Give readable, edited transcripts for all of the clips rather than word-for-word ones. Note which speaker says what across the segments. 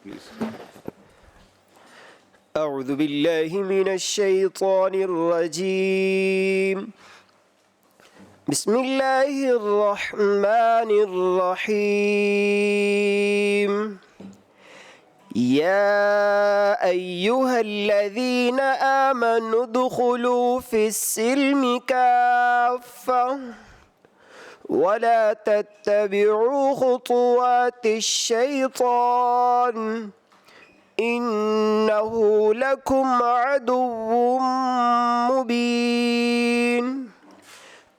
Speaker 1: Please.
Speaker 2: اعوذ باللہ من الشیطان الرجیم. بسم اللہ الرحمن الرحیم. یا ایہا الذین آمنوا ادخلوا فی السلم کافہ ولا تتبعوا خطوات الشیطان انہ لکم عدو مبین.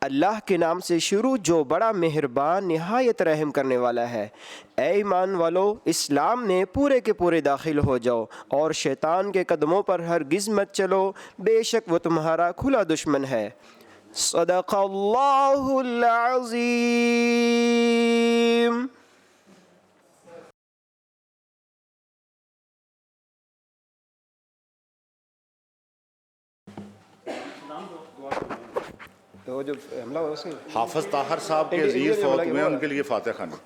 Speaker 2: اللہ کے نام سے شروع جو بڑا مہربان نہایت رحم کرنے والا ہے. اے ایمان والو، اسلام میں پورے کے پورے داخل ہو جاؤ اور شیطان کے قدموں پر ہرگز مت چلو، بے شک وہ تمہارا کھلا دشمن ہے. صدق اللہ العظیم. تو جو حملہ ہوا اس
Speaker 1: حافظ طاہر صاحب کے عزیز فوت ہوئے ہیں، ان کے لیے فاتحہ خوانی.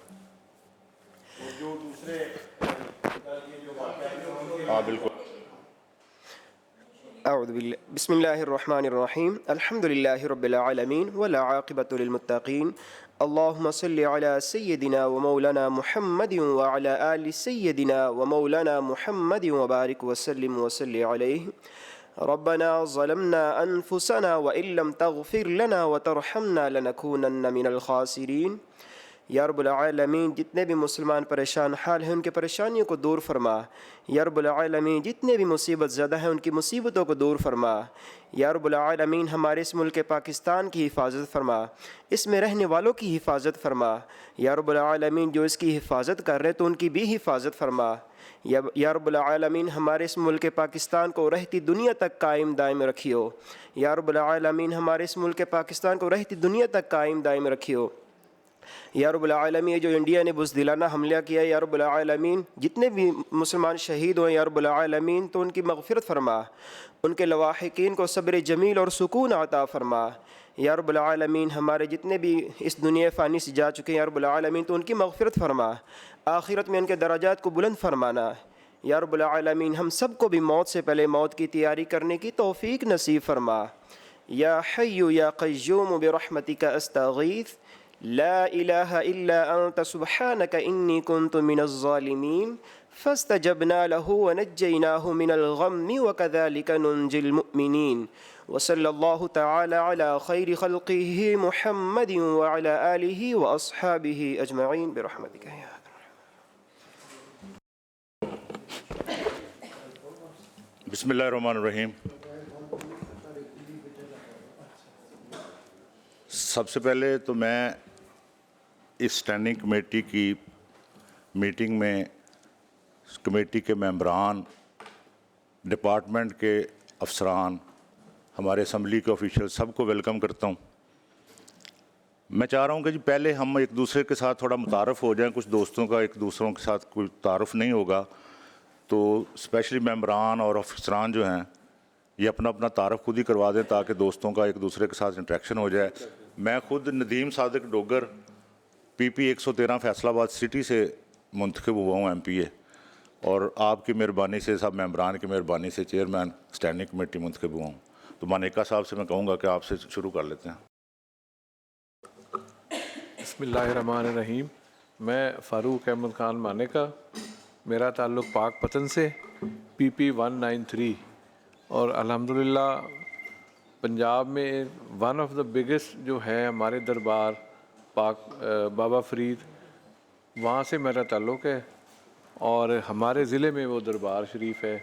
Speaker 1: ہاں بالکل.
Speaker 2: اعوذ باللہ بسم اللہ الرحمن الرحیم. الحمد للہ رب العالمین والعاقبۃ للمتقین. اللہم صلی علی سیدنا و مولانا محمد وعلی آل سیدنا و مولانا محمد وبارک وسلم وصلی علیہ. ربنا ظلمنا انفسنا وان لم تغفر لنا وترحمنا لنکونن من الخاسرین. یا رب العالمین، جتنے بھی مسلمان پریشان حال ہیں ان کے پریشانیوں کو دور فرما. یا رب العالمین، جتنے بھی مصیبت زدہ ہیں ان کی مصیبتوں کو دور فرما. یا رب العالمین، ہمارے اس ملک پاکستان کی حفاظت فرما، اس میں رہنے والوں کی حفاظت فرما. یا رب العالمین، جو اس کی حفاظت کر رہے تو ان کی بھی حفاظت فرما. یا رب العالمین، ہمارے اس ملک پاکستان کو رہتی دنیا تک قائم دائم رکھیو. یا رب العالمین، ہمارے اس ملک پاکستان کو رہتی دنیا تک قائم دائم رکھیو. یا رب العالمین، جو انڈیا نے بزدلانہ حملہ کیا یا رب العالمین، جتنے بھی مسلمان شہید ہوئے یا رب العالمین تو ان کی مغفرت فرما، ان کے لواحقین کو صبر جمیل اور سکون عطا فرما. یا رب العالمین، ہمارے جتنے بھی اس دنیا فانی سے جا چکے ہیں یا رب العالمین تو ان کی مغفرت فرما، آخرت میں ان کے درجات کو بلند فرمانا. یا رب العالمین، ہم سب کو بھی موت سے پہلے موت کی تیاری کرنے کی توفیق نصیب فرما. یا حی یا قیوم برحمتک استغیث لا الہ الا انت سبحانک انی کنت من الظالمین فاستجبنا له ونجیناہ من الغم وکذلک ننجی المؤمنین. وصلی اللہ تعالی علی خیر خلقہ محمد وعلی آلہ واصحابہ اجمعین برحمتک یا
Speaker 1: بسم اللہ الرحمن الرحیم. سب سے پہلے تو میں اس اسٹینڈنگ کمیٹی کی میٹنگ میں کمیٹی کے ممبران، ڈپارٹمنٹ کے افسران، ہمارے اسمبلی کے آفیشل سب کو ویلکم کرتا ہوں. میں چاہ رہا ہوں کہ جی پہلے ہم ایک دوسرے کے ساتھ تھوڑا متعارف ہو جائیں. کچھ دوستوں کا ایک دوسروں کے ساتھ کوئی تعارف نہیں ہوگا، تو اسپیشلی ممبران اور افسران جو ہیں یہ اپنا اپنا تعارف خود ہی کروا دیں تاکہ دوستوں کا ایک دوسرے کے ساتھ انٹریکشن ہو جائے. میں خود ندیم صادق ڈوگر پی پی 113 فیصل آباد سٹی سے منتخب ہوا ہوں ایم پی اے، اور آپ کی مہربانی سے، سب ممبران کی مہربانی سے چیئرمین اسٹینڈنگ کمیٹی منتخب ہوا ہوں. تو مانیکا صاحب سے میں کہوں گا کہ آپ سے شروع کر لیتے ہیں.
Speaker 3: بسم اللہ الرحمن الرحیم. میں فاروق احمد خان مانیکا، میرا تعلق پاک پتن سے پی پی 193، اور الحمدللہ پنجاب میں ون آف دا بگیسٹ جو ہے ہمارے دربار پاک بابا فرید، وہاں سے میرا تعلق ہے، اور ہمارے ضلع میں وہ دربار شریف ہے.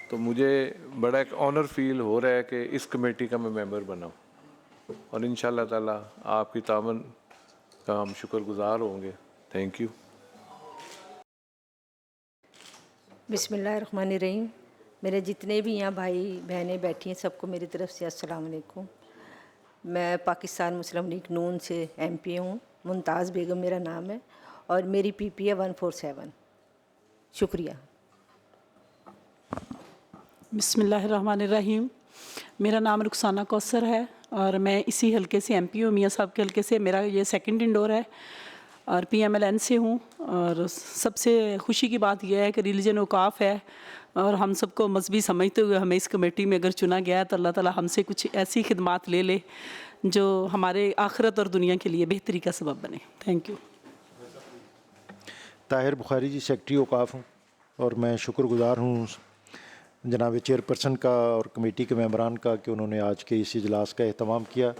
Speaker 3: تو مجھے بڑا ایک آنر فیل ہو رہا ہے کہ اس کمیٹی کا میں ممبر بناؤں، اور انشاءاللہ تعالی آپ کی تعاون کا ہم شکر گزار ہوں گے. Thank you.
Speaker 4: بسم اللہ الرحمن الرحیم. میرے جتنے بھی یہاں بھائی بہنیں بیٹھی ہیں سب کو میری طرف سے السلام علیکم. میں پاکستان مسلم لیگ نون سے ایم پی ہوں. ممتاز بیگم میرا نام ہے، اور میری پی پی ہے 147. شکریہ.
Speaker 5: بسم اللہ الرحمن الرحیم. میرا نام رخسانہ کوثر ہے اور میں اسی حلقے سے ایم پی ہوں، میاں صاحب کے حلقے سے. میرا یہ سیکنڈ انڈور ہے. اور PMLN سے ہوں. اور سب سے خوشی کی بات یہ ہے کہ ریلیجن اوقاف ہے اور ہم سب کو مذہبی سمجھتے ہوئے ہمیں اس کمیٹی میں اگر چنا گیا ہے تو اللہ تعالیٰ ہم سے کچھ ایسی خدمات لے لے جو ہمارے آخرت اور دنیا کے لیے بہتری کا سبب بنے. Thank you.
Speaker 6: Tahir Bukhari ji, secretary اوقاف ہوں، اور میں شکر گزار ہوں جناب چیئرپرسن کا اور کمیٹی کے ممبران کا کہ انہوں نے آج کے اس اجلاس کا اہتمام کیا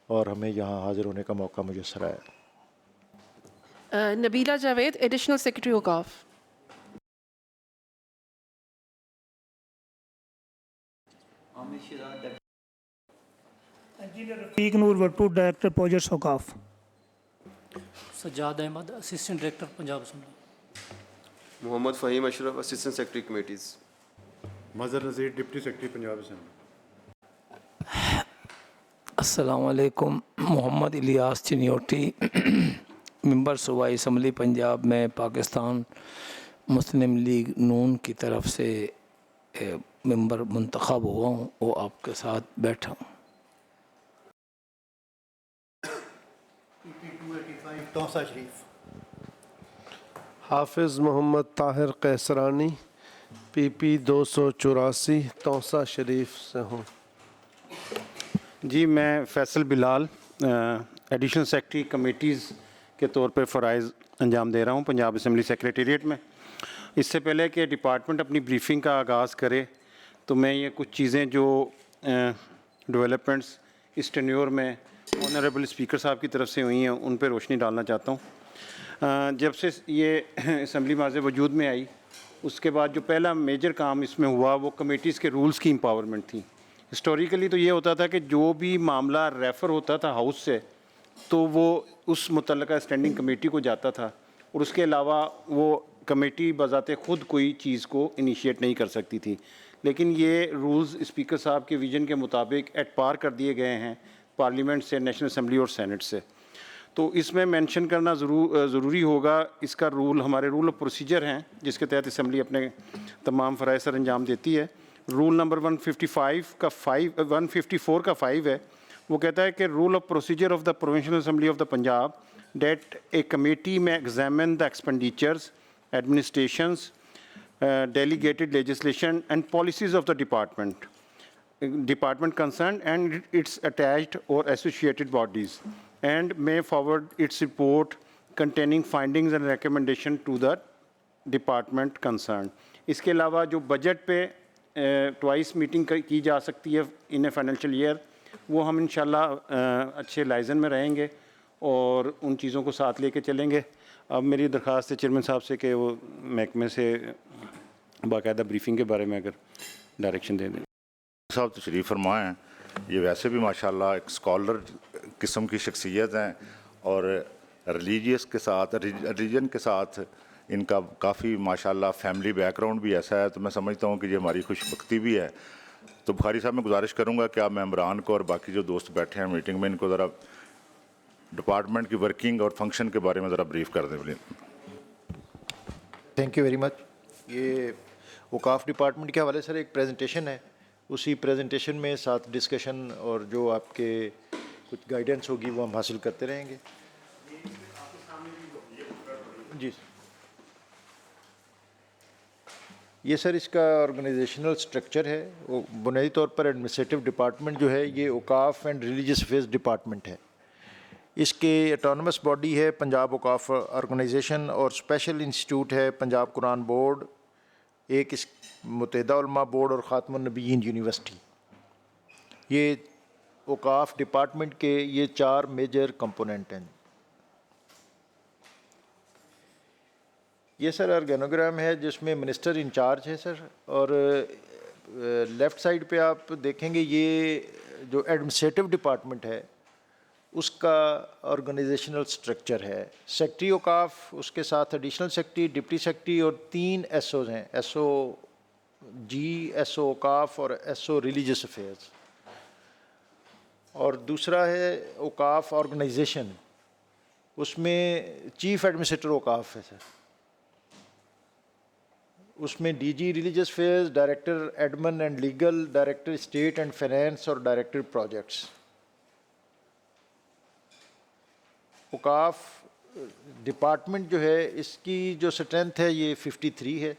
Speaker 6: اور ہمیں یہاں حاضر ہونے کا موقع میسر آیا.
Speaker 7: Nabila Javed, additional secretary Auqaf.
Speaker 8: Engineer Rafiq Noor Wattoo, director projects Auqaf.
Speaker 9: Sajjad Ahmed, assistant director Punjab assembly.
Speaker 10: Muhammad Faheem Ashraf, assistant secretary committees.
Speaker 11: Mazhar Nazir, deputy secretary Punjab assembly.
Speaker 12: السلام علیکم. محمد الیاس چنیوٹی، ممبر صوبائی اسمبلی پنجاب. میں پاکستان مسلم لیگ نون کی طرف سے ممبر منتخب ہوا ہوں، وہ آپ کے ساتھ بیٹھا ہوں.
Speaker 11: توسہ شریف.
Speaker 13: حافظ محمد طاہر قیسرانی، PP 284 توسہ شریف سے ہوں.
Speaker 11: جی، میں فیصل بلال، ایڈیشنل سیکرٹری کمیٹیز کے طور پہ فرائض انجام دے رہا ہوں پنجاب اسمبلی سیکریٹریٹ میں. اس سے پہلے کہ ڈپارٹمنٹ اپنی بریفنگ کا آغاز کرے تو میں یہ کچھ چیزیں جو ڈیولپمنٹس اس ٹینیور میں آنریبل اسپیکر صاحب کی طرف سے ہوئی ہیں ان پہ روشنی ڈالنا چاہتا ہوں. جب سے یہ اسمبلی ماضی وجود میں آئی اس کے بعد جو پہلا میجر کام اس میں ہوا وہ کمیٹیز کے رولز کی امپاورمنٹ تھی. ہسٹوریکلی تو یہ ہوتا تھا کہ جو بھی معاملہ ریفر ہوتا تھا ہاؤس سے تو وہ اس متعلقہ اسٹینڈنگ کمیٹی کو جاتا تھا، اور اس کے علاوہ وہ کمیٹی بذات خود کوئی چیز کو انیشیٹ نہیں کر سکتی تھی. لیکن یہ رولز اسپیکر صاحب کے ویژن کے مطابق ایٹ پار کر دیے گئے ہیں پارلیمنٹ سے، نیشنل اسمبلی اور سینٹ سے. تو اس میں مینشن کرنا ضروری ہوگا. اس کا رول ہمارے رول آف پروسیجر ہیں جس کے تحت اسمبلی اپنے تمام فرائض سر انجام دیتی ہے. رول نمبر 154 کا 5 ہے. وہ کہتا ہے کہ rule of procedure of the provincial assembly of the Punjab that a committee میں examine the expenditures, administrations, delegated legislation and policies of the department concerned and its attached or associated bodies, and may forward its report containing findings and recommendation to the department concerned. اس کے علاوہ جو budget پہ twice meeting کی جا سکتی ہے ان a financial year, وہ ہم انشاءاللہ اچھے لائزن میں رہیں گے اور ان چیزوں کو ساتھ لے کے چلیں گے. اب میری درخواست ہے چیئرمین صاحب سے کہ وہ محکمے سے باقاعدہ بریفنگ کے بارے میں اگر ڈائریکشن دے دیں.
Speaker 1: صاحب تشریف فرمائے ہیں. یہ ویسے بھی ماشاءاللہ ایک اسکالر قسم کی شخصیت ہیں اور ریلیجن کے ساتھ ان کا کافی ماشاءاللہ فیملی بیک گراؤنڈ بھی ایسا ہے. تو میں سمجھتا ہوں کہ یہ ہماری خوش بختی بھی ہے. تو بخاری صاحب میں گزارش کروں گا کہ آپ ممبران کو اور باقی جو دوست بیٹھے ہیں میٹنگ میں ان کو ذرا ڈپارٹمنٹ کی ورکنگ اور فنکشن کے بارے میں ذرا بریف کر دیں.
Speaker 6: تھینک یو ویری مچ. یہ اوقاف ڈپارٹمنٹ کے حوالے سے ایک پریزنٹیشن ہے، اسی پریزنٹیشن میں ساتھ ڈسکشن اور جو آپ کے کچھ گائیڈنس ہوگی وہ ہم حاصل کرتے رہیں گے. جی یہ سر اس کا آرگنائزیشنل سٹرکچر ہے. وہ بنیادی طور پر ایڈمنسٹریٹو ڈپارٹمنٹ جو ہے یہ اوقاف اینڈ ریلیجیس افیئرز ڈپارٹمنٹ ہے. اس کے اٹانومس باڈی ہے پنجاب اوقاف آرگنائزیشن، اور اسپیشل انسٹیٹیوٹ ہے پنجاب قرآن بورڈ، ایک اس متحدہ علماء بورڈ اور خاتم النبیین یونیورسٹی. یہ اوقاف ڈپارٹمنٹ کے یہ 4 میجر کمپوننٹ ہیں. یہ سر آرگینوگرام ہے جس میں منسٹر انچارج ہے سر، اور لیفٹ سائڈ پہ آپ دیکھیں گے یہ جو ایڈمنسٹریٹو ڈپارٹمنٹ ہے اس کا آرگنائزیشنل سٹرکچر ہے. سیکرٹری اوقاف، اس کے ساتھ ایڈیشنل سیکرٹری، ڈپٹی سیکرٹری اور 3 ایس اوز ہیں، ایس او جی، ایس او اوقاف اور ایس او ریلیجیس افیئرز. اور دوسرا ہے اوقاف آرگنائزیشن، اس میں چیف ایڈمنسٹریٹر اوقاف ہے سر. اس میں D G religious affairs, director admin and legal, director estate and finance اور ڈائریکٹر پروجیکٹس. اوقاف ڈپارٹمنٹ جو ہے اس کی جو اسٹرینتھ ہے یہ 53 ہے،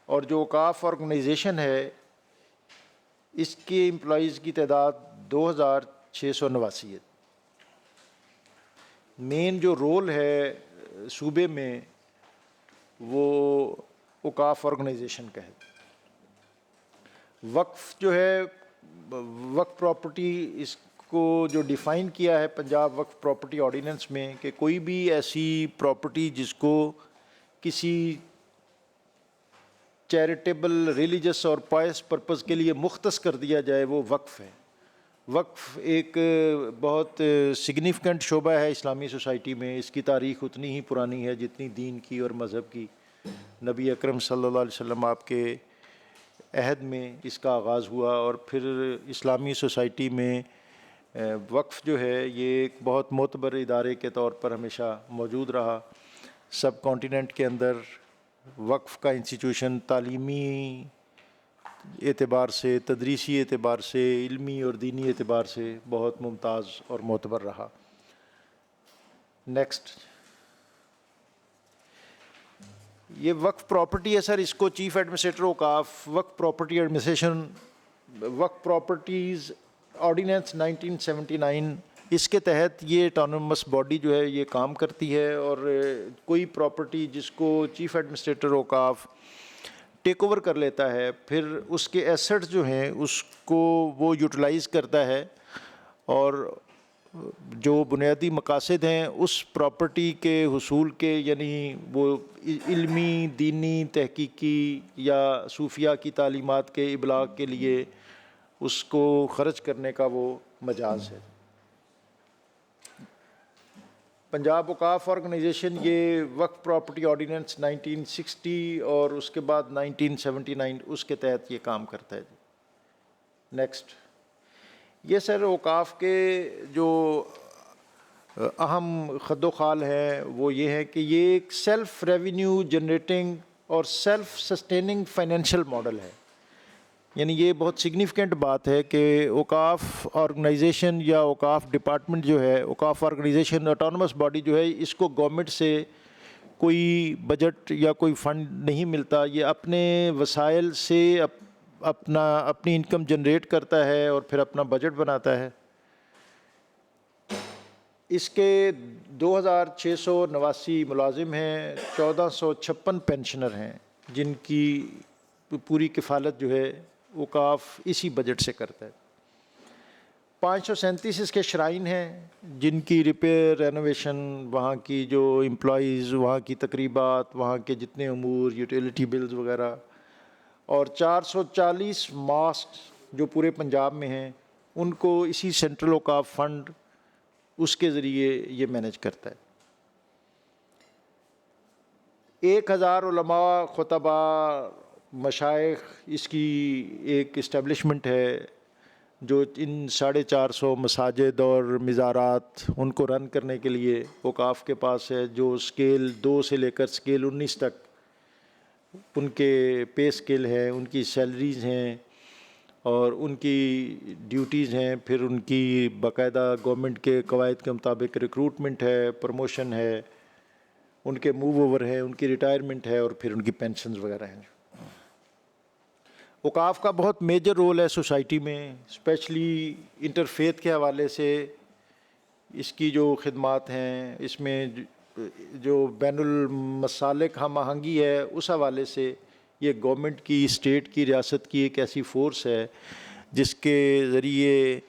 Speaker 6: اور جو اوقاف آرگنائزیشن ہے اس کے امپلائیز کی تعداد 2689 ہے۔ مین جو رول ہے صوبے میں وہ اوقاف آرگنائزیشن کا ہے۔ وقف جو ہے، وقف پراپرٹی، اس کو جو ڈیفائن کیا ہے پنجاب وقف پراپرٹی آرڈیننس میں کہ کوئی بھی ایسی پراپرٹی جس کو کسی چیریٹیبل، ریلیجس اور پائس پرپز کے لیے مختص کر دیا جائے وہ وقف ہے۔ وقف ایک بہت سگنیفیکنٹ شعبہ ہے اسلامی سوسائٹی میں، اس کی تاریخ اتنی ہی پرانی ہے جتنی دین کی اور مذہب کی۔ نبی اکرم صلی اللہ علیہ وسلم آپ کے عہد میں اس کا آغاز ہوا، اور پھر اسلامی سوسائٹی میں وقف جو ہے یہ ایک بہت معتبر ادارے کے طور پر ہمیشہ موجود رہا۔ سب کانٹیننٹ کے اندر وقف کا انسٹیٹیوشن تعلیمی اعتبار سے، تدریسی اعتبار سے، علمی اور دینی اعتبار سے بہت ممتاز اور معتبر رہا۔ نیکسٹ، یہ وقف پراپرٹی ہے سر، اس کو چیف ایڈمنسٹریٹر اوقاف وقف پراپرٹی ایڈمنسٹریشن، وقف پراپرٹیز آرڈیننس 1979، اس کے تحت یہ اٹانومس باڈی جو ہے یہ کام کرتی ہے، اور کوئی پراپرٹی جس کو چیف ایڈمنسٹریٹر اوقاف ٹیک اوور کر لیتا ہے، پھر اس کے ایسٹس جو ہیں اس کو وہ یوٹیلائز کرتا ہے، اور جو بنیادی مقاصد ہیں اس پراپرٹی کے حصول کے، یعنی وہ علمی، دینی، تحقیقی یا صوفیہ کی تعلیمات کے ابلاغ کے لیے اس کو خرچ کرنے کا وہ مجاز ہے۔ پنجاب اوقاف آرگنائزیشن یہ وقف پراپرٹی آرڈیننس 1960 اور اس کے بعد 1979 اس کے تحت یہ کام کرتا ہے۔ نیکسٹ، یہ سر اوقاف کے جو اہم خد و خال ہیں وہ یہ ہے کہ یہ ایک سیلف ریونیو جنریٹنگ اور سیلف سسٹیننگ فائنینشیل ماڈل ہے۔ یعنی یہ بہت سگنیفیکنٹ بات ہے کہ اوقاف آرگنائزیشن یا اوقاف ڈپارٹمنٹ جو ہے، اوقاف آرگنائزیشن اٹانومس باڈی جو ہے، اس کو گورنمنٹ سے کوئی بجٹ یا کوئی فنڈ نہیں ملتا، یہ اپنے وسائل سے اپنی انکم جنریٹ کرتا ہے اور پھر اپنا بجٹ بناتا ہے۔ اس کے 2689 ملازم ہیں، 1456 پینشنر ہیں، جن کی پوری کفالت جو ہے اوقاف اسی بجٹ سے کرتا ہے۔ 537 اس کے شرائن ہیں جن کی ریپیئر، رینوویشن، وہاں کی جو امپلائیز، وہاں کی تقریبات، وہاں کے جتنے امور، یوٹیلیٹی بلز وغیرہ، اور 440 ماسک جو پورے پنجاب میں ہیں ان کو اسی سینٹرل اوقاف فنڈ اس کے ذریعے یہ مینیج کرتا ہے۔ 1000 علماء، خطباء، مشائخ اس کی ایک اسٹیبلشمنٹ ہے جو ان 450 مساجد اور مزارات ان کو رن کرنے کے لیے اوقاف کے پاس ہے، جو سکیل 2 سے لے کر سکیل 19 تک ان کے پے سکیل ہیں، ان کی سیلریز ہیں اور ان کی ڈیوٹیز ہیں، پھر ان کی باقاعدہ گورنمنٹ کے قواعد کے مطابق ریکروٹمنٹ ہے، پروموشن ہے، ان کے موو اوور ہے، ان کی ریٹائرمنٹ ہے، اور پھر ان کی پینشنز وغیرہ ہیں۔ اوقاف کا بہت میجر رول ہے سوسائٹی میں، اسپیشلی انٹرفیتھ کے حوالے سے اس کی جو خدمات ہیں، اس میں جو بین المسالک ہم آہنگی ہے اس حوالے سے یہ گورنمنٹ کی، اسٹیٹ کی، ریاست کی ایک ایسی فورس ہے جس کے ذریعے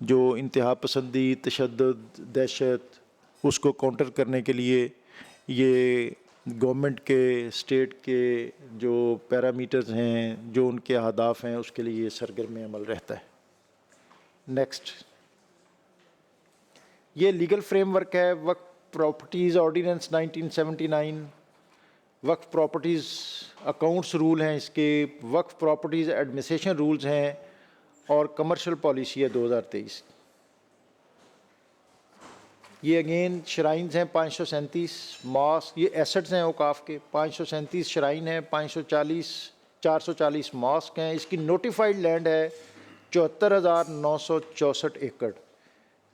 Speaker 6: جو انتہا پسندی، تشدد، دہشت، اس کو کاؤنٹر کرنے کے لیے یہ گورنمنٹ کے، اسٹیٹ کے جو پیرامیٹرز ہیں، جو ان کے اہداف ہیں، اس کے لیے یہ سرگرم عمل رہتا ہے۔ نیکسٹ، یہ لیگل فریم ورک ہے وقف پراپرٹیز آرڈیننس 1979، وقف پراپرٹیز اکاؤنٹس رول ہیں اس کے، وقف پراپرٹیز ایڈمنسٹریشن رولز ہیں، اور کمرشل پالیسی ہے 2023۔ یہ اگین شرائنز ہیں 537 ماسک، یہ ایسٹس ہیں اوقاف کے، 537 شرائن ہیں، 440 ماسک ہیں، اس کی نوٹیفائڈ لینڈ ہے 74,964 ایکڑ۔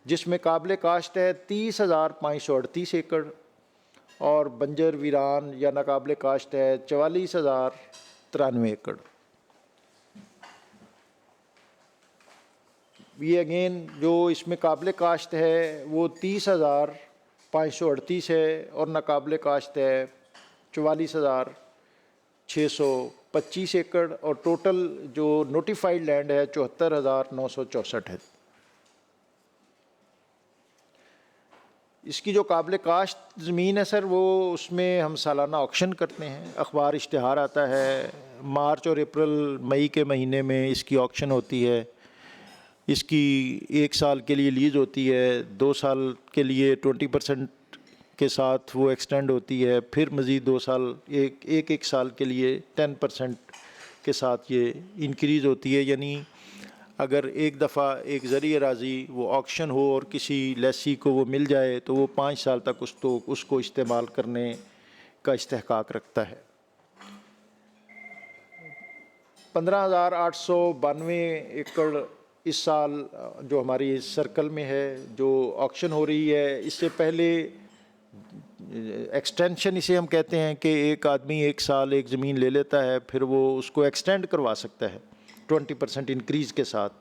Speaker 6: جس میں قابل کاشت ہے 30,538 ایکڑ اور بنجر ویران یا ناقابل کاشت ہے 44,093 ایکڑ. یہ اگین جو اس میں قابل کاشت ہے وہ 30,538 ہے اور ناقابل کاشت ہے 44,625 ایکڑ اور ٹوٹل جو نوٹیفائڈ لینڈ ہے 74,964 ہے. اس کی جو قابل کاشت زمین ہے سر وہ اس میں ہم سالانہ آکشن کرتے ہیں, اخبار اشتہار آتا ہے, مارچ اور اپریل مئی کے مہینے میں اس کی آکشن ہوتی ہے. اس کی 1 سال کے لیے لیز ہوتی ہے, 2 سال کے لیے 20% کے ساتھ وہ ایکسٹینڈ ہوتی ہے, پھر مزید 2 سال ایک سال کے لیے 10% کے ساتھ یہ انکریز ہوتی ہے. یعنی اگر ایک دفعہ ایک زرعی اراضی وہ آکشن ہو اور کسی لیسی کو وہ مل جائے تو وہ 5 سال تک اس کو استعمال کرنے کا استحقاق رکھتا ہے. 15,892 ایکڑ اس سال جو ہماری سرکل میں ہے جو آکشن ہو رہی ہے. اس سے پہلے ایکسٹینشن اسے ہم کہتے ہیں کہ ایک آدمی 1 سال ایک زمین لے لیتا ہے, پھر وہ اس کو ایکسٹینڈ کروا سکتا ہے 20% انکریز کے ساتھ.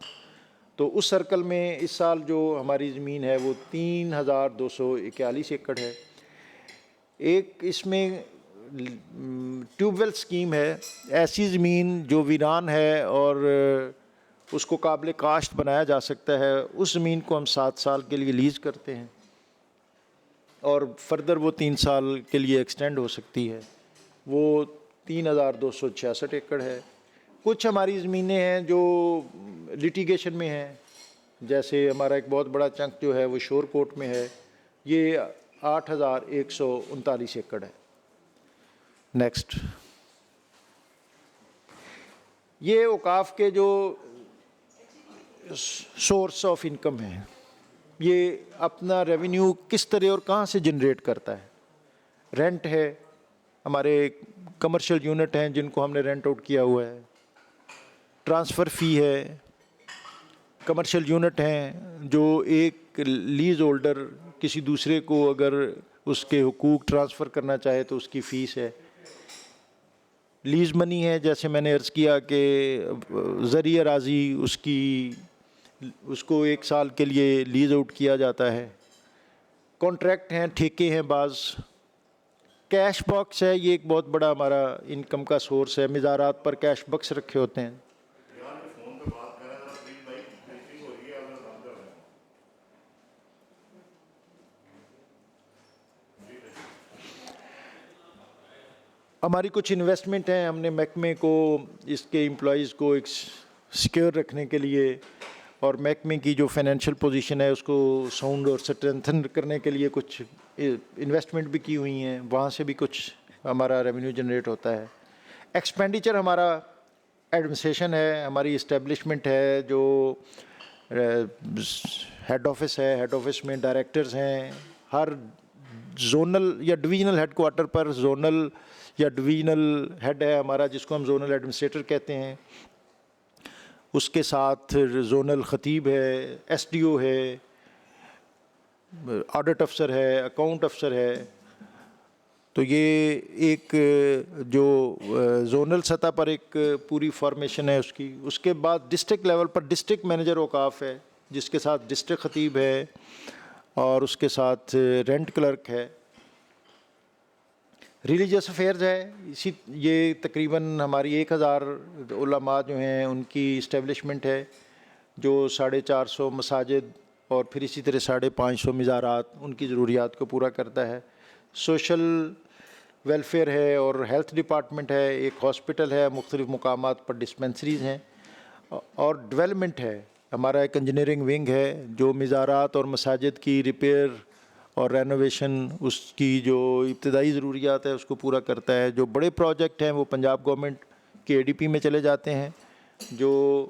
Speaker 6: تو اس سرکل میں اس سال جو ہماری زمین ہے وہ 3,241 ایکڑ ہے. ایک اس میں ٹیوب ویل اسکیم ہے, ایسی زمین جو ویران ہے اور اس کو قابل کاشت بنایا جا سکتا ہے, اس زمین کو ہم 7 سال کے لیے لیز کرتے ہیں اور فردر وہ 3 سال کے لیے ایکسٹینڈ ہو سکتی ہے. وہ 3,266 ایکڑ ہے. کچھ ہماری زمینیں ہیں جو لٹیگیشن میں ہیں, جیسے ہمارا ایک بہت بڑا چنک جو ہے وہ شور کوٹ میں ہے, یہ 8,139 ایکڑ ہے. نیکسٹ, یہ اوقاف کے جو سورس آف انکم ہے, یہ اپنا ریونیو کس طرح اور کہاں سے جنریٹ کرتا ہے. رینٹ ہے, ہمارے کمرشل یونٹ ہیں جن کو ہم نے رینٹ آؤٹ کیا ہوا ہے. ٹرانسفر فی ہے, کمرشل یونٹ ہیں جو ایک لیز ہولڈر کسی دوسرے کو اگر اس کے حقوق ٹرانسفر کرنا چاہے تو اس کی فیس ہے. لیز منی ہے, جیسے میں نے عرض کیا کہ زرعی اراضی اس کو 1 سال کے لیے لیز آؤٹ کیا جاتا ہے. کانٹریکٹ ہیں, ٹھیکے ہیں بعض. کیش باکس ہے, یہ ایک بہت بڑا ہمارا انکم کا سورس ہے. مزارات پر کیش باکس رکھے ہوتے ہیں. ہماری کچھ انویسٹمنٹ ہیں, ہم نے محکمے کو اس کے امپلائیز کو ایک سیکیور رکھنے کے لیے اور محکمے کی جو فائنینشیل پوزیشن ہے اس کو ساؤنڈ اور اسٹرینتھن کرنے کے لیے کچھ انویسٹمنٹ بھی کی ہوئی ہیں, وہاں سے بھی کچھ ہمارا ریونیو جنریٹ ہوتا ہے. ایکسپینڈیچر ہمارا ایڈمنسٹریشن ہے, ہماری اسٹیبلشمنٹ ہے جو ہیڈ آفس ہے, ہیڈ آفس میں ڈائریکٹرز ہیں. ہر زونل یا ڈویژنل ہیڈ کوارٹر پر زونل یا ڈویژنل ہیڈ ہے ہمارا, جس کو ہم زونل ایڈمنسٹریٹر کہتے ہیں. اس کے ساتھ زونل خطیب ہے, ایس ڈی او ہے, آڈٹ افسر ہے, اکاؤنٹ افسر ہے. تو یہ ایک جو زونل سطح پر ایک پوری فارمیشن ہے اس کی. اس کے بعد ڈسٹرکٹ لیول پر ڈسٹرکٹ مینیجر اوقاف ہے, جس کے ساتھ ڈسٹرکٹ خطیب ہے اور اس کے ساتھ رینٹ کلرک ہے. ریلیجیس افیئرز ہے, یہ تقریباً ہماری 1,000 علماء جو ہیں ان کی اسٹیبلشمنٹ ہے جو 450 مساجد اور پھر اسی طرح 550 مزارات ان کی ضروریات کو پورا کرتا ہے. سوشل ویلفیئر ہے اور ہیلتھ ڈپارٹمنٹ ہے, ایک ہاسپٹل ہے, مختلف مقامات پر ڈسپنسریز ہیں. اور ڈیولپمنٹ ہے, ہمارا ایک انجینئرنگ ونگ ہے جو مزارات اور مساجد کی ریپیئر اور رینوویشن اس کی جو ابتدائی ضروریات ہے اس کو پورا کرتا ہے. جو بڑے پروجیکٹ ہیں وہ پنجاب گورنمنٹ کے اے ڈی پی میں چلے جاتے ہیں. جو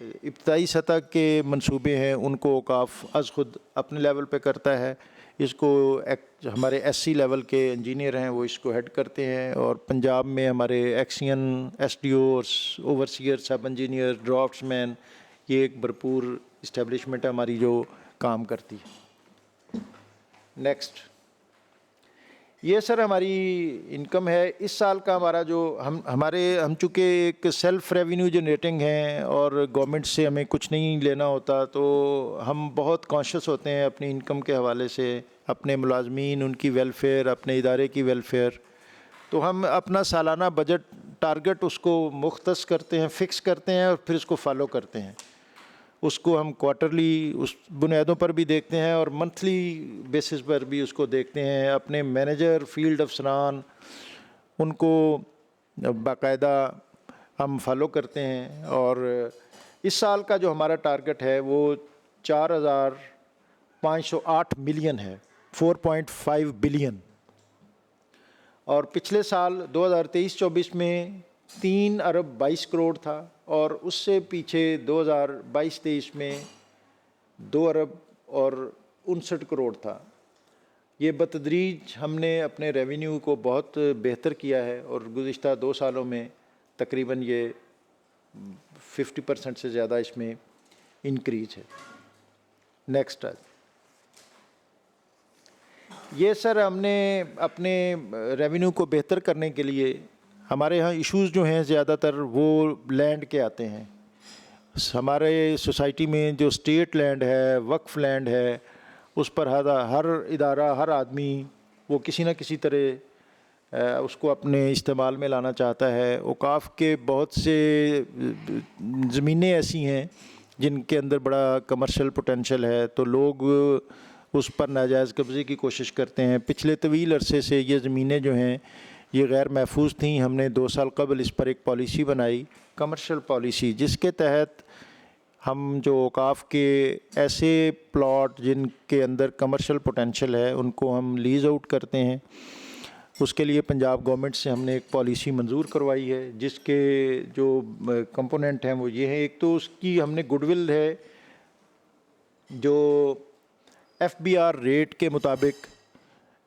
Speaker 6: ابتدائی سطح کے منصوبے ہیں ان کو اوقاف از خود اپنے لیول پہ کرتا ہے. اس کو ہمارے ایس سی لیول کے انجینئر ہیں وہ اس کو ہیڈ کرتے ہیں. اور پنجاب میں ہمارے ایکسین, ایس ڈی او, اوورسیئر, سب انجینئر, ڈرافٹس مین, یہ ایک بھرپور اسٹیبلشمنٹ ہے ہماری جو کام کرتی ہے. نیکسٹ، یہ سر ہماری انکم ہے. اس سال کا ہمارا جو ہم چونکہ ایک سیلف ریونیو جنریٹنگ ہیں اور گورنمنٹ سے ہمیں کچھ نہیں لینا ہوتا، تو ہم بہت کانشیس ہوتے ہیں اپنی انکم کے حوالے سے، اپنے ملازمین، ان کی ویلفیئر، اپنے ادارے کی ویلفیئر. تو ہم اپنا سالانہ بجٹ ٹارگٹ اس کو مختص کرتے ہیں، فکس کرتے ہیں اور پھر اس کو فالو کرتے ہیں. اس کو ہم کوارٹرلی اس بنیادوں پر بھی دیکھتے ہیں اور منتھلی بیسس پر بھی اس کو دیکھتے ہیں. اپنے مینیجر، فیلڈ افسران، ان کو باقاعدہ ہم فالو کرتے ہیں. اور اس سال کا جو ہمارا ٹارگٹ ہے وہ 4,508 ملین ہے، 4.5 بلین. اور پچھلے سال 2023-24 میں 3 ارب 22 کروڑ تھا، اور اس سے پیچھے 2022-23 میں 2 ارب اور 59 کروڑ تھا. یہ بتدریج ہم نے اپنے ریونیو کو بہت بہتر کیا ہے، اور گزشتہ 2 سالوں میں تقریباً یہ 50% سے زیادہ اس میں انکریز ہے. نیکسٹ، یہ سر ہم نے اپنے ریونیو کو بہتر کرنے کے لیے، ہمارے ہاں ایشوز جو ہیں زیادہ تر وہ لینڈ کے آتے ہیں. ہمارے سوسائٹی میں جو اسٹیٹ لینڈ ہے، وقف لینڈ ہے، اس پر ہر ادارہ، ہر آدمی وہ کسی نہ کسی طرح اس کو اپنے استعمال میں لانا چاہتا ہے. اوقاف کے بہت سے زمینیں ایسی ہیں جن کے اندر بڑا کمرشل پوٹینشل ہے، تو لوگ اس پر ناجائز قبضے کی کوشش کرتے ہیں. پچھلے طویل عرصے سے یہ زمینیں جو ہیں یہ غیر محفوظ تھیں. ہم نے 2 سال قبل اس پر ایک پالیسی بنائی، کمرشل پالیسی، جس کے تحت ہم جو اوقاف کے ایسے پلاٹ جن کے اندر کمرشل پوٹینشل ہے ان کو ہم لیز آؤٹ کرتے ہیں. اس کے لیے پنجاب گورنمنٹ سے ہم نے ایک پالیسی منظور کروائی ہے، جس کے جو کمپوننٹ ہیں وہ یہ ہیں. ایک تو اس کی ہم نے گڈ ول ہے جو FBR ریٹ کے مطابق،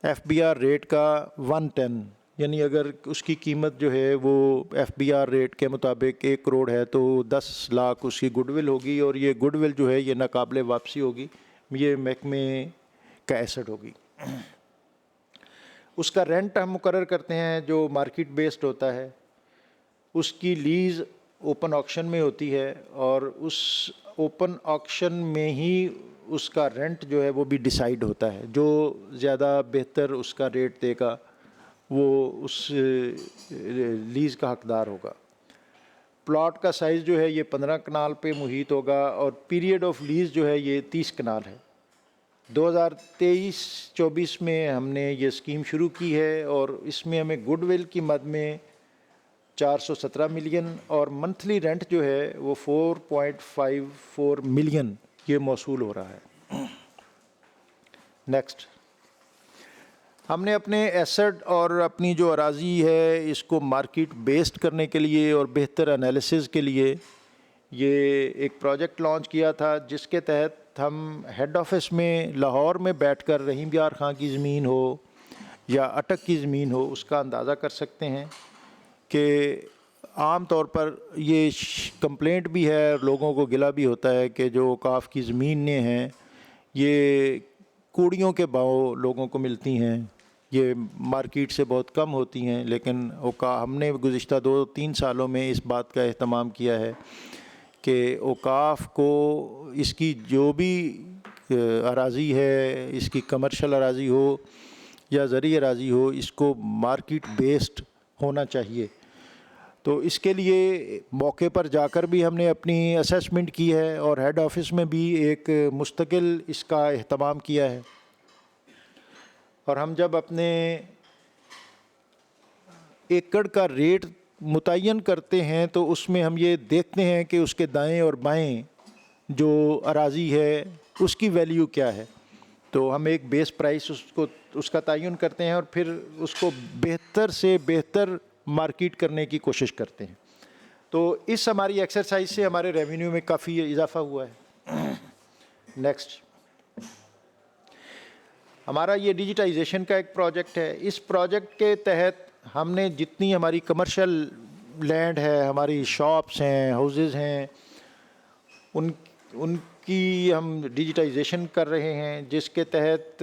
Speaker 6: FBR ریٹ کا 110، یعنی اگر اس کی قیمت جو ہے وہ FBR ریٹ کے مطابق 1 کروڑ ہے تو 10 لاکھ اس کی گڈ ول ہوگی، اور یہ گڈ ول جو ہے یہ ناقابل واپسی ہوگی، یہ محکمے کا ایسٹ ہوگی. اس کا رینٹ ہم مقرر کرتے ہیں جو مارکیٹ بیسڈ ہوتا ہے. اس کی لیز اوپن آکشن میں ہوتی ہے، اور اس اوپن آکشن میں ہی اس کا رینٹ جو ہے وہ بھی ڈیسائیڈ ہوتا ہے. جو زیادہ بہتر اس کا ریٹ دے گا وہ اس لیز کا حقدار ہوگا. پلاٹ کا سائز جو ہے یہ 15 کنال پہ محیط ہوگا، اور پیریڈ آف لیز جو ہے یہ 30 کنال ہے. 2023-24 میں ہم نے یہ اسکیم شروع کی ہے، اور اس میں ہمیں گڈ ول کی مد میں 417 ملین اور منتھلی رینٹ جو ہے وہ 4.54 ملین یہ موصول ہو رہا ہے. نیکسٹ، ہم نے اپنے ایسٹ اور اپنی جو اراضی ہے اس کو مارکیٹ بیسڈ کرنے کے لیے اور بہتر انالیسز کے لیے یہ ایک پروجیکٹ لانچ کیا تھا، جس کے تحت ہم ہیڈ آفس میں لاہور میں بیٹھ کر رحیم یار خان کی زمین ہو یا اٹک کی زمین ہو اس کا اندازہ کر سکتے ہیں کہ عام طور پر یہ کمپلینٹ بھی ہے، لوگوں کو گلہ بھی ہوتا ہے کہ جو اوقاف کی زمینیں ہیں یہ کوڑیوں کے بھاؤ لوگوں کو ملتی ہیں، یہ مارکیٹ سے بہت کم ہوتی ہیں. لیکن ہم نے گزشتہ 2-3 سالوں میں اس بات کا اہتمام کیا ہے کہ اوقاف کو اس کی جو بھی اراضی ہے، اس کی کمرشل اراضی ہو یا زرعی اراضی ہو، اس کو مارکیٹ بیسڈ ہونا چاہیے. تو اس کے لیے موقع پر جا کر بھی ہم نے اپنی اسیسمنٹ کی ہے، اور ہیڈ آفس میں بھی ایک مستقل اس کا اہتمام کیا ہے. اور ہم جب اپنے ایکڑ کا ریٹ متعین کرتے ہیں تو اس میں ہم یہ دیکھتے ہیں کہ اس کے دائیں اور بائیں جو اراضی ہے اس کی ویلیو کیا ہے. تو ہم ایک بیس پرائس اس کا تعین کرتے ہیں، اور پھر اس کو بہتر سے بہتر مارکیٹ کرنے کی کوشش کرتے ہیں. تو اس ہماری ایکسرسائز سے ہمارے ریونیو میں کافی اضافہ ہوا ہے. نیکسٹ، ہمارا یہ ڈیجیٹائزیشن کا ایک پروجیکٹ ہے. اس پروجیکٹ کے تحت ہم نے جتنی ہماری کمرشل لینڈ ہے، ہماری شاپس ہیں، ہاؤزز ہیں، ان کی ہم ڈیجیٹائزیشن کر رہے ہیں، جس کے تحت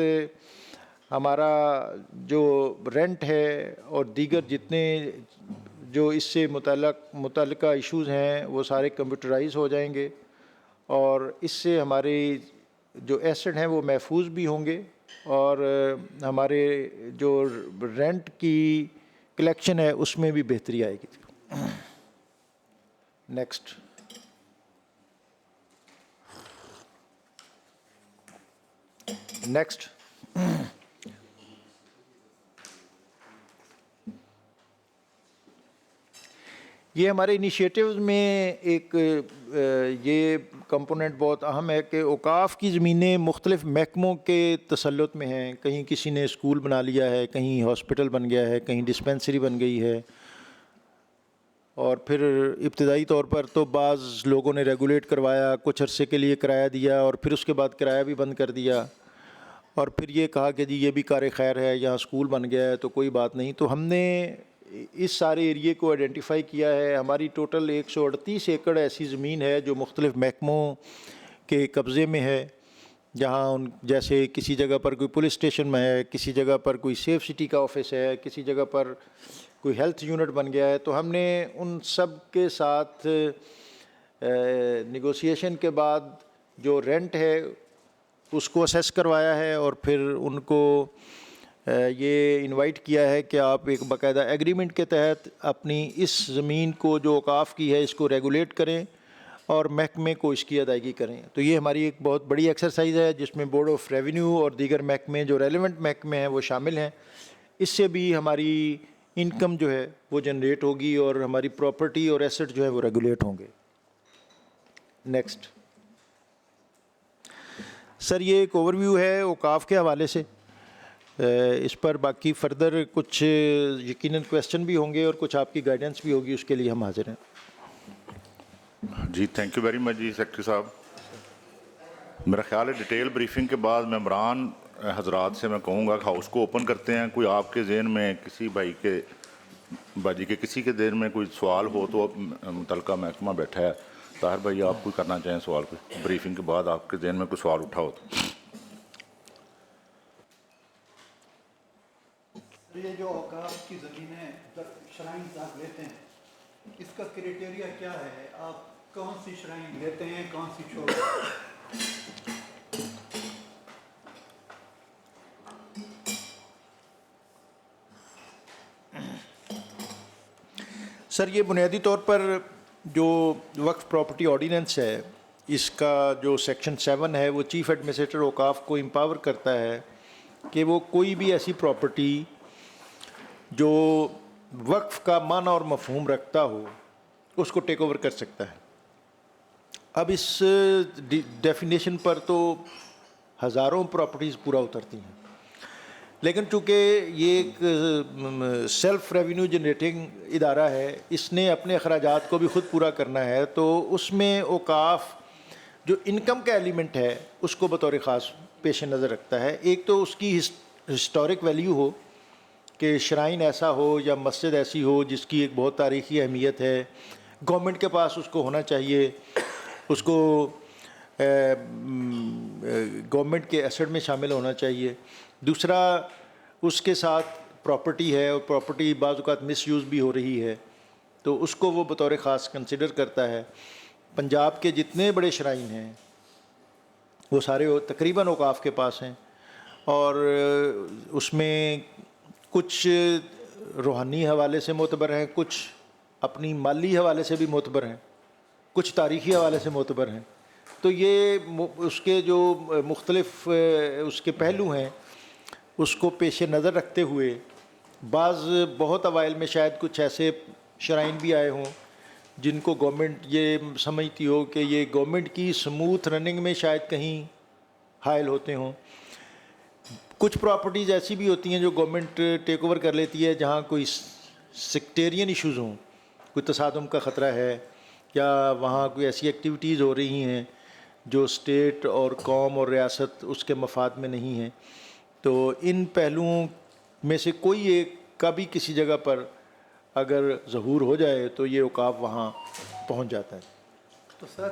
Speaker 6: ہمارا جو رینٹ ہے اور دیگر جتنے جو اس سے متعلقہ ایشوز ہیں وہ سارے کمپیوٹرائز ہو جائیں گے، اور اس سے ہمارے جو ایسٹ ہیں وہ محفوظ بھی ہوں گے، اور ہمارے جو رینٹ کی کلیکشن ہے اس میں بھی بہتری آئے گی۔ نیکسٹ۔ یہ ہمارے انیشیٹیوز میں ایک یہ کمپوننٹ بہت اہم ہے کہ اوقاف کی زمینیں مختلف محکموں کے تسلط میں ہیں، کہیں کسی نے اسکول بنا لیا ہے، کہیں ہاسپٹل بن گیا ہے، کہیں ڈسپینسری بن گئی ہے، اور پھر ابتدائی طور پر تو بعض لوگوں نے ریگولیٹ کروایا، کچھ عرصے کے لیے کرایہ دیا، اور پھر اس کے بعد کرایہ بھی بند کر دیا، اور پھر یہ کہا کہ جی یہ بھی کار خیر ہے، یہاں اسکول بن گیا ہے تو کوئی بات نہیں۔ تو ہم نے اس سارے ایریے کو آئیڈینٹیفائی کیا ہے۔ ہماری ٹوٹل 138 ایکڑ ایسی زمین ہے جو مختلف محکموں کے قبضے میں ہے، جہاں جیسے کسی جگہ پر کوئی پولیس اسٹیشن میں ہے، کسی جگہ پر کوئی سیف سٹی کا آفس ہے، کسی جگہ پر کوئی ہیلتھ یونٹ بن گیا ہے۔ تو ہم نے ان سب کے ساتھ نیگوسیشن کے بعد جو رینٹ ہے اس کو اسیس کروایا ہے، اور پھر ان کو یہ انوائٹ کیا ہے کہ آپ ایک باقاعدہ ایگریمنٹ کے تحت اپنی اس زمین کو جو اوقاف کی ہے اس کو ریگولیٹ کریں اور محکمے کو اس کی ادائیگی کریں۔ تو یہ ہماری ایک بہت بڑی ایکسرسائز ہے جس میں بورڈ آف ریونیو اور دیگر محکمے جو ریلیونٹ محکمے ہیں وہ شامل ہیں۔ اس سے بھی ہماری انکم جو ہے وہ جنریٹ ہوگی اور ہماری پراپرٹی اور ایسٹ جو ہے وہ ریگولیٹ ہوں گے۔ نیکسٹ۔ سر یہ ایک اوور ویو ہے اوقاف کے حوالے سے، اس پر باقی فردر کچھ یقیناً کویسچن بھی ہوں گے اور کچھ آپ کی گائیڈنس بھی ہوگی، اس کے لیے ہم حاضر ہیں۔
Speaker 1: جی تھینک یو ویری مچ جی سیکرٹری صاحب۔ میرا خیال ہے ڈیٹیل بریفنگ کے بعد ممبران حضرات سے میں کہوں گا کہ ہاؤس کو اوپن کرتے ہیں۔ کوئی آپ کے ذہن میں کسی باجی کے کسی کے ذہن میں کوئی سوال ہو تو متعلقہ محکمہ بیٹھا ہے، طاہر بھائی آپ کوئی کرنا چاہیں سوال، کوئی بریفنگ کے بعد آپ کے ذہن میں کوئی سوال اٹھا ہو تو۔
Speaker 14: یہ جو اوقاف کی زمینیں شرائن آپ لیتے ہیں اس کا کرائٹیریا کیا ہے؟ آپ کون سی شرائن لیتے ہیں، کون سی چھوڑتے ہیں؟
Speaker 6: سر یہ بنیادی طور پر جو وقف پراپرٹی آرڈیننس ہے اس کا جو سیکشن 7 ہے وہ چیف ایڈمنسٹریٹر اوقاف کو امپاور کرتا ہے کہ وہ کوئی بھی ایسی پراپرٹی جو وقف کا معنی اور مفہوم رکھتا ہو اس کو ٹیک اوور کر سکتا ہے۔ اب اس ڈیفینیشن پر تو ہزاروں پراپرٹیز پورا اترتی ہیں، لیکن چونکہ یہ ایک سیلف ریونیو جنریٹنگ ادارہ ہے، اس نے اپنے اخراجات کو بھی خود پورا کرنا ہے، تو اس میں اوقاف جو انکم کا ایلیمنٹ ہے اس کو بطور خاص پیش نظر رکھتا ہے۔ ایک تو اس کی ہسٹورک ویلیو ہو کہ شرائن ایسا ہو یا مسجد ایسی ہو جس کی ایک بہت تاریخی اہمیت ہے، گورنمنٹ کے پاس اس کو ہونا چاہیے، اس کو گورنمنٹ کے ایسٹ میں شامل ہونا چاہیے۔ دوسرا اس کے ساتھ پراپرٹی ہے اور پراپرٹی بعض اوقات مس یوز بھی ہو رہی ہے تو اس کو وہ بطور خاص کنسیڈر کرتا ہے۔ پنجاب کے جتنے بڑے شرائن ہیں وہ سارے تقریباً اوقاف کے پاس ہیں، اور اس میں کچھ روحانی حوالے سے معتبر ہیں، کچھ اپنی مالی حوالے سے بھی معتبر ہیں، کچھ تاریخی حوالے سے معتبر ہیں۔ تو یہ اس کے جو مختلف اس کے پہلو ہیں اس کو پیش نظر رکھتے ہوئے بعض بہت اوائل میں شاید کچھ ایسے شرائن بھی آئے ہوں جن کو گورنمنٹ یہ سمجھتی ہو کہ یہ گورنمنٹ کی سموتھ رننگ میں شاید کہیں حائل ہوتے ہوں۔ کچھ پراپرٹیز ایسی بھی ہوتی ہیں جو گورنمنٹ ٹیک اوور کر لیتی ہے جہاں کوئی سیکٹیرین ایشوز ہوں، کوئی تصادم کا خطرہ ہے یا وہاں کوئی ایسی ایکٹیویٹیز ہو رہی ہیں جو اسٹیٹ اور قوم اور ریاست اس کے مفاد میں نہیں ہیں۔ تو ان پہلوؤں میں سے کوئی ایک کا بھی کسی جگہ پر اگر ظہور ہو جائے تو یہ اوقاف وہاں پہنچ جاتا ہے۔
Speaker 14: تو سر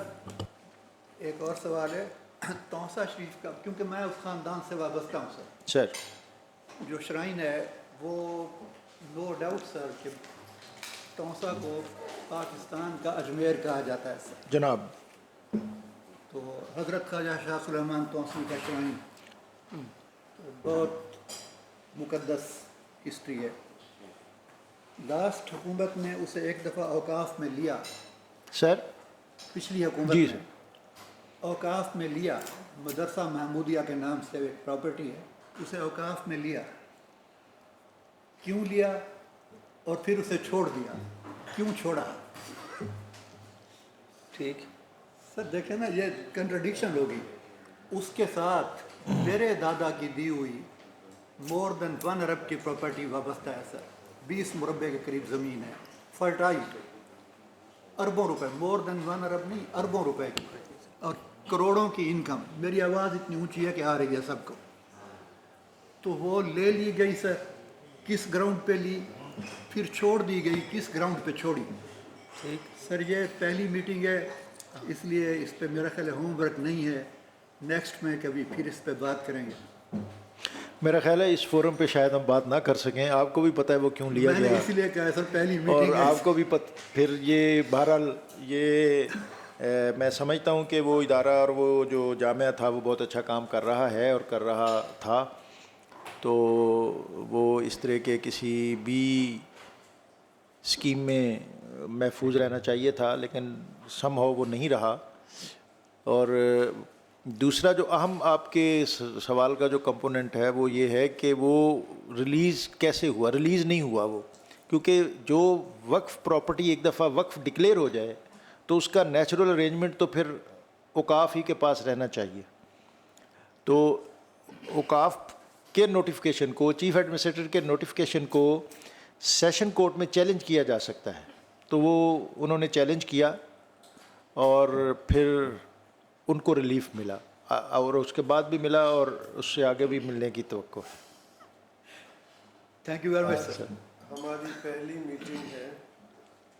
Speaker 14: ایک اور سوال ہے توسا شریف کا، کیونکہ میں اس خاندان سے وابستہ ہوں سر.
Speaker 6: سر
Speaker 14: جو شرائن ہے وہ نو ڈاؤٹ سر کہ توسا کو پاکستان کا اجمیر کہا جاتا ہے سر.
Speaker 6: جناب.
Speaker 14: تو حضرت خواجہ شاہ سلیمان توسی کا شرائن بہت مقدس ہسٹری ہے. لاسٹ حکومت نے اسے ایک دفعہ اوقاف میں لیا
Speaker 6: سر.
Speaker 14: پچھلی حکومت
Speaker 6: جی
Speaker 14: نے اوقاف میں لیا. مدرسہ محمودیہ کے نام سے ایک پراپرٹی ہے، اسے اوقاف میں لیا. کیوں لیا اور پھر اسے چھوڑ دیا؟ کیوں چھوڑا؟
Speaker 2: ٹھیک
Speaker 14: سر دیکھیں نا، یہ کنٹرڈکشن ہوگی. اس کے ساتھ میرے دادا کی دی ہوئی مور دین 1 ارب کی پراپرٹی وابستہ ہے سر. 20 مربع کے قریب زمین ہے، فرٹائل، اربوں روپے، مور دین 1 ارب نہیں، اربوں روپے کی، اور کروڑوں کی انکم. میری آواز اتنی اونچی ہے کہ آ رہی ہے سب کو. تو وہ لے لی گئی سر. کس گراؤنڈ پہ لی، پھر چھوڑ دی گئی، کس گراؤنڈ پہ چھوڑی؟ ٹھیک سر، یہ پہلی میٹنگ ہے، اس لیے اس پہ میرا خیال ہے ہوم ورک نہیں ہے. نیکسٹ میں کبھی پھر اس پہ بات کریں گے.
Speaker 6: میرا خیال ہے اس فورم پہ شاید ہم بات نہ کر سکیں. آپ کو بھی پتہ ہے وہ کیوں لیا
Speaker 14: میں نے
Speaker 6: گیا،
Speaker 14: اس لیے کہا سر پہلی
Speaker 6: اور
Speaker 14: میٹنگ ہے.
Speaker 6: آپ کو بھی پھر یہ بہرحال یہ میں سمجھتا ہوں کہ وہ ادارہ اور وہ جو جامعہ تھا وہ بہت اچھا کام کر رہا ہے اور کر رہا تھا. تو وہ اس طرح کے کسی بھی اسکیم میں محفوظ رہنا چاہیے تھا، لیکن سم ہاؤ وہ نہیں رہا. اور دوسرا جو اہم آپ کے سوال کا جو کمپوننٹ ہے وہ یہ ہے کہ وہ ریلیز کیسے ہوا. ریلیز نہیں ہوا وہ، کیونکہ جو وقف پراپرٹی ایک دفعہ وقف ڈکلیئر ہو جائے تو اس کا نیچرل ارینجمنٹ تو پھر اوقاف ہی کے پاس رہنا چاہیے. تو اوقاف کے نوٹیفیکیشن کو، چیف ایڈمنسٹریٹر کے نوٹیفیکیشن کو سیشن کورٹ میں چیلنج کیا جا سکتا ہے. تو وہ انہوں نے چیلنج کیا اور پھر ان کو ریلیف ملا، اور اس کے بعد بھی ملا اور اس سے آگے بھی ملنے کی توقع ہے.
Speaker 14: تھینک یو ویری مچ سر.
Speaker 13: ہماری پہلی میٹنگ ہے،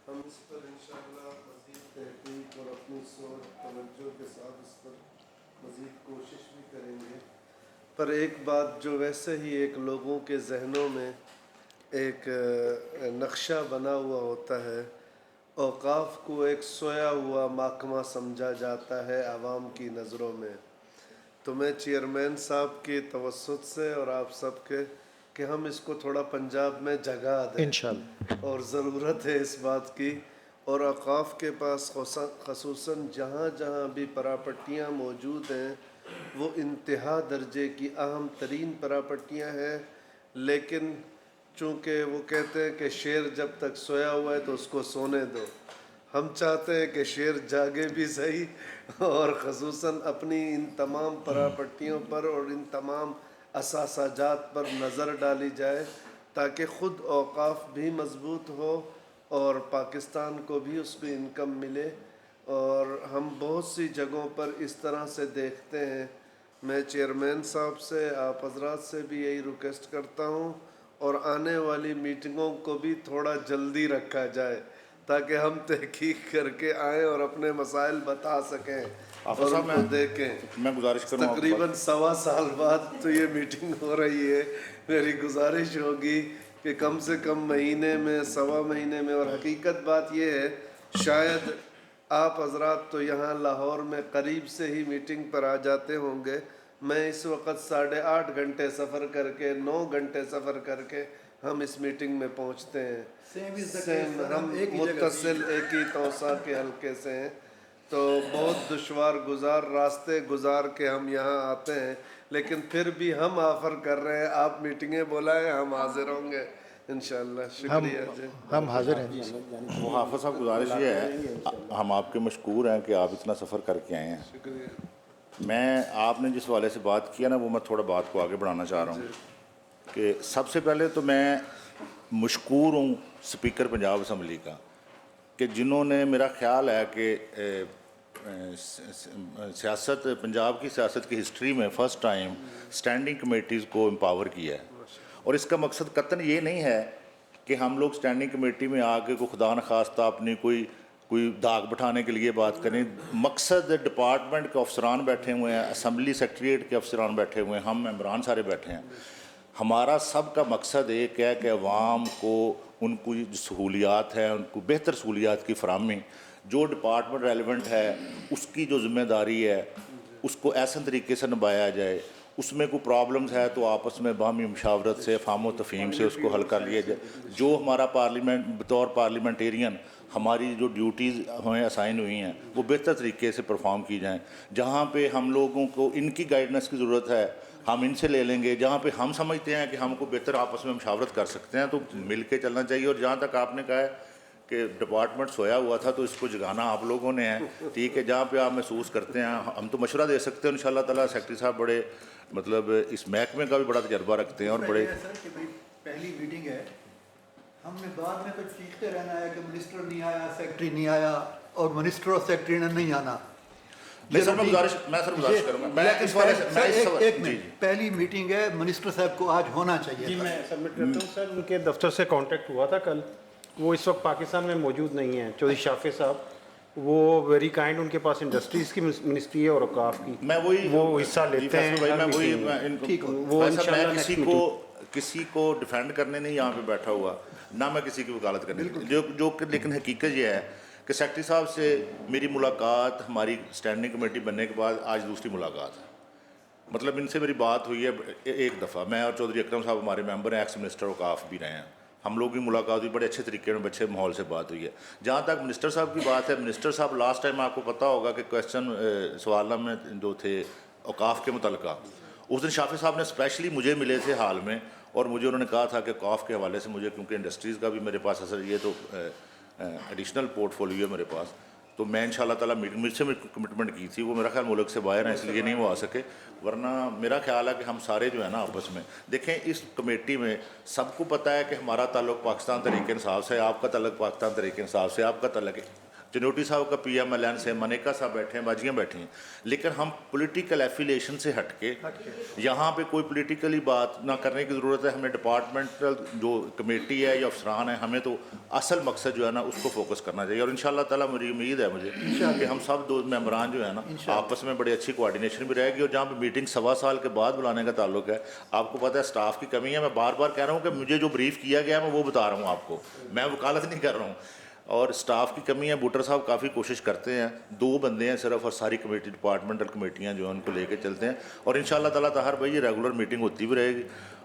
Speaker 13: ہم اس پر انشاءاللہ مزید تحقیق اور اپنی سوچ توجہ کے ساتھ اس پر مزید کوشش بھی کریں گے. پر ایک بات جو ویسے ہی ایک لوگوں کے ذہنوں میں ایک نقشہ بنا ہوا ہوتا ہے، اوقاف کو ایک سویا ہوا محکمہ سمجھا جاتا ہے عوام کی نظروں میں. تو میں چیئرمین صاحب کی توسط سے اور آپ سب کے کہ ہم اس کو تھوڑا پنجاب میں جگہ دیں
Speaker 6: انشاءاللہ،
Speaker 13: اور ضرورت ہے اس بات کی. اور اوقاف کے پاس خصوصاً جہاں جہاں بھی پراپرٹیاں موجود ہیں وہ انتہا درجے کی اہم ترین پراپرٹیاں ہیں. لیکن چونکہ وہ کہتے ہیں کہ شیر جب تک سویا ہوا ہے تو اس کو سونے دو، ہم چاہتے ہیں کہ شیر جاگے بھی صحیح اور خصوصاً اپنی ان تمام پراپرٹیوں پر اور ان تمام اثاثہ جات پر نظر ڈالی جائے تاکہ خود اوقاف بھی مضبوط ہو اور پاکستان کو بھی اس پہ انکم ملے. اور ہم بہت سی جگہوں پر اس طرح سے دیکھتے ہیں. میں چیئرمین صاحب سے، آپ حضرات سے بھی یہی ریکویسٹ کرتا ہوں، اور آنے والی میٹنگوں کو بھی تھوڑا جلدی رکھا جائے تاکہ ہم تحقیق کر کے آئیں اور اپنے مسائل بتا سکیں اور ان کو دیکھیں.
Speaker 1: میں گزارش کروں
Speaker 13: تقریباً 1.25 سال بعد تو یہ میٹنگ ہو رہی ہے. میری گزارش ہوگی کہ کم سے کم مہینے میں، 1.25 مہینے میں. اور حقیقت بات یہ ہے، شاید آپ حضرات تو یہاں لاہور میں قریب سے ہی میٹنگ پر آ جاتے ہوں گے. میں اس وقت 8.5 گھنٹے سفر کر کے، 9 گھنٹے سفر کر کے ہم اس میٹنگ میں پہنچتے ہیں. ہم متصل ایک ہی توسا کے حلقے سے ہیں، تو بہت دشوار گزار راستے گزار کے ہم یہاں آتے ہیں. لیکن پھر بھی ہم آفر کر رہے ہیں، آپ میٹنگیں بلائیں، ہم حاضر ہوں گے انشاءاللہ. شکریہ جی.
Speaker 6: ہم حاضر ہیں جی.
Speaker 1: وہ حافظ صاحب گزارش یہ ہے، ہم آپ کے مشکور ہیں کہ آپ اتنا سفر کر کے آئے ہیں.
Speaker 13: شکریہ.
Speaker 1: میں آپ نے جس والے سے بات کیا نا، وہ میں تھوڑا بات کو آگے بڑھانا چاہ رہا ہوں کہ سب سے پہلے تو میں مشکور ہوں اسپیکر پنجاب اسمبلی کا کہ جنہوں نے، میرا خیال ہے کہ سیاست، پنجاب کی سیاست کی ہسٹری میں فرسٹ ٹائم اسٹینڈنگ کمیٹیز کو امپاور کیا ہے. اور اس کا مقصد قطعاً یہ نہیں ہے کہ ہم لوگ اسٹینڈنگ کمیٹی میں آ کے کوئی خدا نخواستہ اپنی کوئی کوئی داغ بٹھانے کے لیے بات کریں. مقصد ڈپارٹمنٹ کے افسران بیٹھے ہوئے ہیں, اسمبلی سیکریٹریٹ کے افسران بیٹھے ہوئے ہیں, ہم ممبران سارے بیٹھے ہیں. ہمارا سب کا مقصد ایک ہے کہ عوام کو ان کی سہولیات ہیں ان کو بہتر سہولیات کی فراہمی, جو ڈپارٹمنٹ ریلیونٹ ہے اس کی جو ذمہ داری ہے اس کو ایسے طریقے سے نبھایا جائے. اس میں کوئی پرابلمز ہے تو آپس میں باہمی مشاورت سے فہم و تفہیم سے اس کو حل کر لیا جائے. جو ہمارا پارلیمنٹ بطور پارلیمنٹیرین ہماری جو ڈیوٹیز ہمیں اسائن ہوئی ہیں وہ بہتر طریقے سے پرفارم کی جائیں. جہاں پہ ہم لوگوں کو ان کی گائیڈنس کی ضرورت ہے ہم ان سے لے لیں گے. جہاں پہ ہم سمجھتے ہیں کہ ہم کو بہتر آپس میں مشاورت کر سکتے ہیں تو مل کے چلنا چاہیے. اور جہاں تک آپ نے کہا ہے کہ ڈپارٹمنٹ سویا ہوا تھا تو اس کو جگانا آپ لوگوں نے ہے, ٹھیک ہے. جہاں پہ آپ محسوس کرتے ہیں ہم تو مشورہ دے سکتے ہیں انشاءاللہ تعالیٰ. سیکرٹری صاحب بڑے مطلب اس محکمے کا بھی بڑا تجربہ رکھتے ہیں اور بڑے.
Speaker 14: سر کہ بھائی پہلی میٹنگ ہے, ہم نے بعد میں تو چیختے رہنا ہے کہ منسٹر نہیں آیا, سیکرٹری نہیں آیا اور منسٹر اور سیکرٹری نے نہیں آنا.
Speaker 1: میں سر گزارش کروں گا
Speaker 14: پہلی میٹنگ ہے, منسٹر صاحب کو آج ہونا چاہیے.
Speaker 11: جی میں سبمٹ کرتا ہوں سر. ان کے دفتر سے کانٹیکٹ ہوا تھا کل, وہ اس وقت پاکستان میں موجود نہیں ہیں. چودھری شافع صاحب وہ ویری کائنڈ, ان کے پاس انڈسٹریز کی منسٹری ہے اور اوقاف کی,
Speaker 1: میں وہی
Speaker 11: وہ حصہ لیتے ہیں.
Speaker 1: میں کسی کو ڈیفینڈ کرنے نہیں یہاں پہ بیٹھا ہوا, نہ میں کسی کی وکالت کرنے جو لیکن حقیقت یہ ہے کہ سیکرٹری صاحب سے میری ملاقات ہماری اسٹینڈنگ کمیٹی بننے کے بعد آج دوسری ملاقات ہے. مطلب ان سے میری بات ہوئی ہے ایک دفعہ. میں اور چودھری اکرم صاحب ہمارے ممبر ہیں, ایکس منسٹر اوقاف بھی رہے ہیں, ہم لوگ کی ملاقات ہوئی, بڑے اچھے طریقے میں اچھے ماحول سے بات ہوئی ہے. جہاں تک منسٹر صاحب کی بات ہے, منسٹر صاحب لاسٹ ٹائم آپ کو پتہ ہوگا کہ کویسچن سوالہ میں جو تھے اوقاف کے متعلقہ, اس دن شافی صاحب نے اسپیشلی مجھے ملے تھے حال میں اور مجھے انہوں نے کہا تھا کہ اوقاف کے حوالے سے مجھے, کیونکہ انڈسٹریز کا بھی میرے پاس اثر, یہ تو ایڈیشنل پورٹ فولیو ہے میرے پاس, تو میں انشاءاللہ تعالیٰ مجھ سے کمٹمنٹ کی تھی. وہ میرا خیال ملک سے باہر ہیں اس لیے نہیں وہ آ سکے, ورنہ میرا خیال ہے کہ ہم سارے جو ہے نا آپس میں دیکھیں اس کمیٹی میں سب کو پتہ ہے کہ ہمارا تعلق پاکستان تحریک انصاف سے, آپ کا تعلق پاکستان تحریک انصاف سے, آپ کا تعلق چنوٹی صاحب کا پی ایم ایل این سے, منیکا صاحب بیٹھے ہیں, باجیاں بیٹھی ہیں. لیکن ہم پولیٹیکل ایفیلیشن سے ہٹ کے یہاں پہ کوئی پولیٹیکلی بات نہ کرنے کی ضرورت ہے. ہمیں ڈپارٹمنٹل جو کمیٹی ہے یا افسران ہیں, ہمیں تو اصل مقصد جو ہے نا اس کو فوکس کرنا چاہیے. اور انشاءاللہ تعالیٰ میری امید ہے مجھے کہ ہم سب دو ممبران جو ہیں نا آپس میں بڑی اچھی کوآرڈینیشن بھی رہے گی. اور جہاں پہ میٹنگ 1.25 سال کے بعد بلانے کا تعلق ہے, آپ کو پتہ ہے اسٹاف کی کمی ہے. میں بار بار کہہ رہا ہوں کہ مجھے جو بریف کیا گیا ہے میں وہ بتا رہا ہوں آپ کو, میں وکالت نہیں کر رہا ہوں. اور اسٹاف کی کمی ہے. بوٹر صاحب کافی کوشش کرتے ہیں, 2 بندے ہیں صرف, اور ساری کمیٹی ڈپارٹمنٹل کمیٹیاں جو ہیں ان کو لے کے چلتے ہیں. اور انشاءاللہ تعالیٰ طاہر بھائی یہ ریگولر میٹنگ ہوتی بھی رہے گی.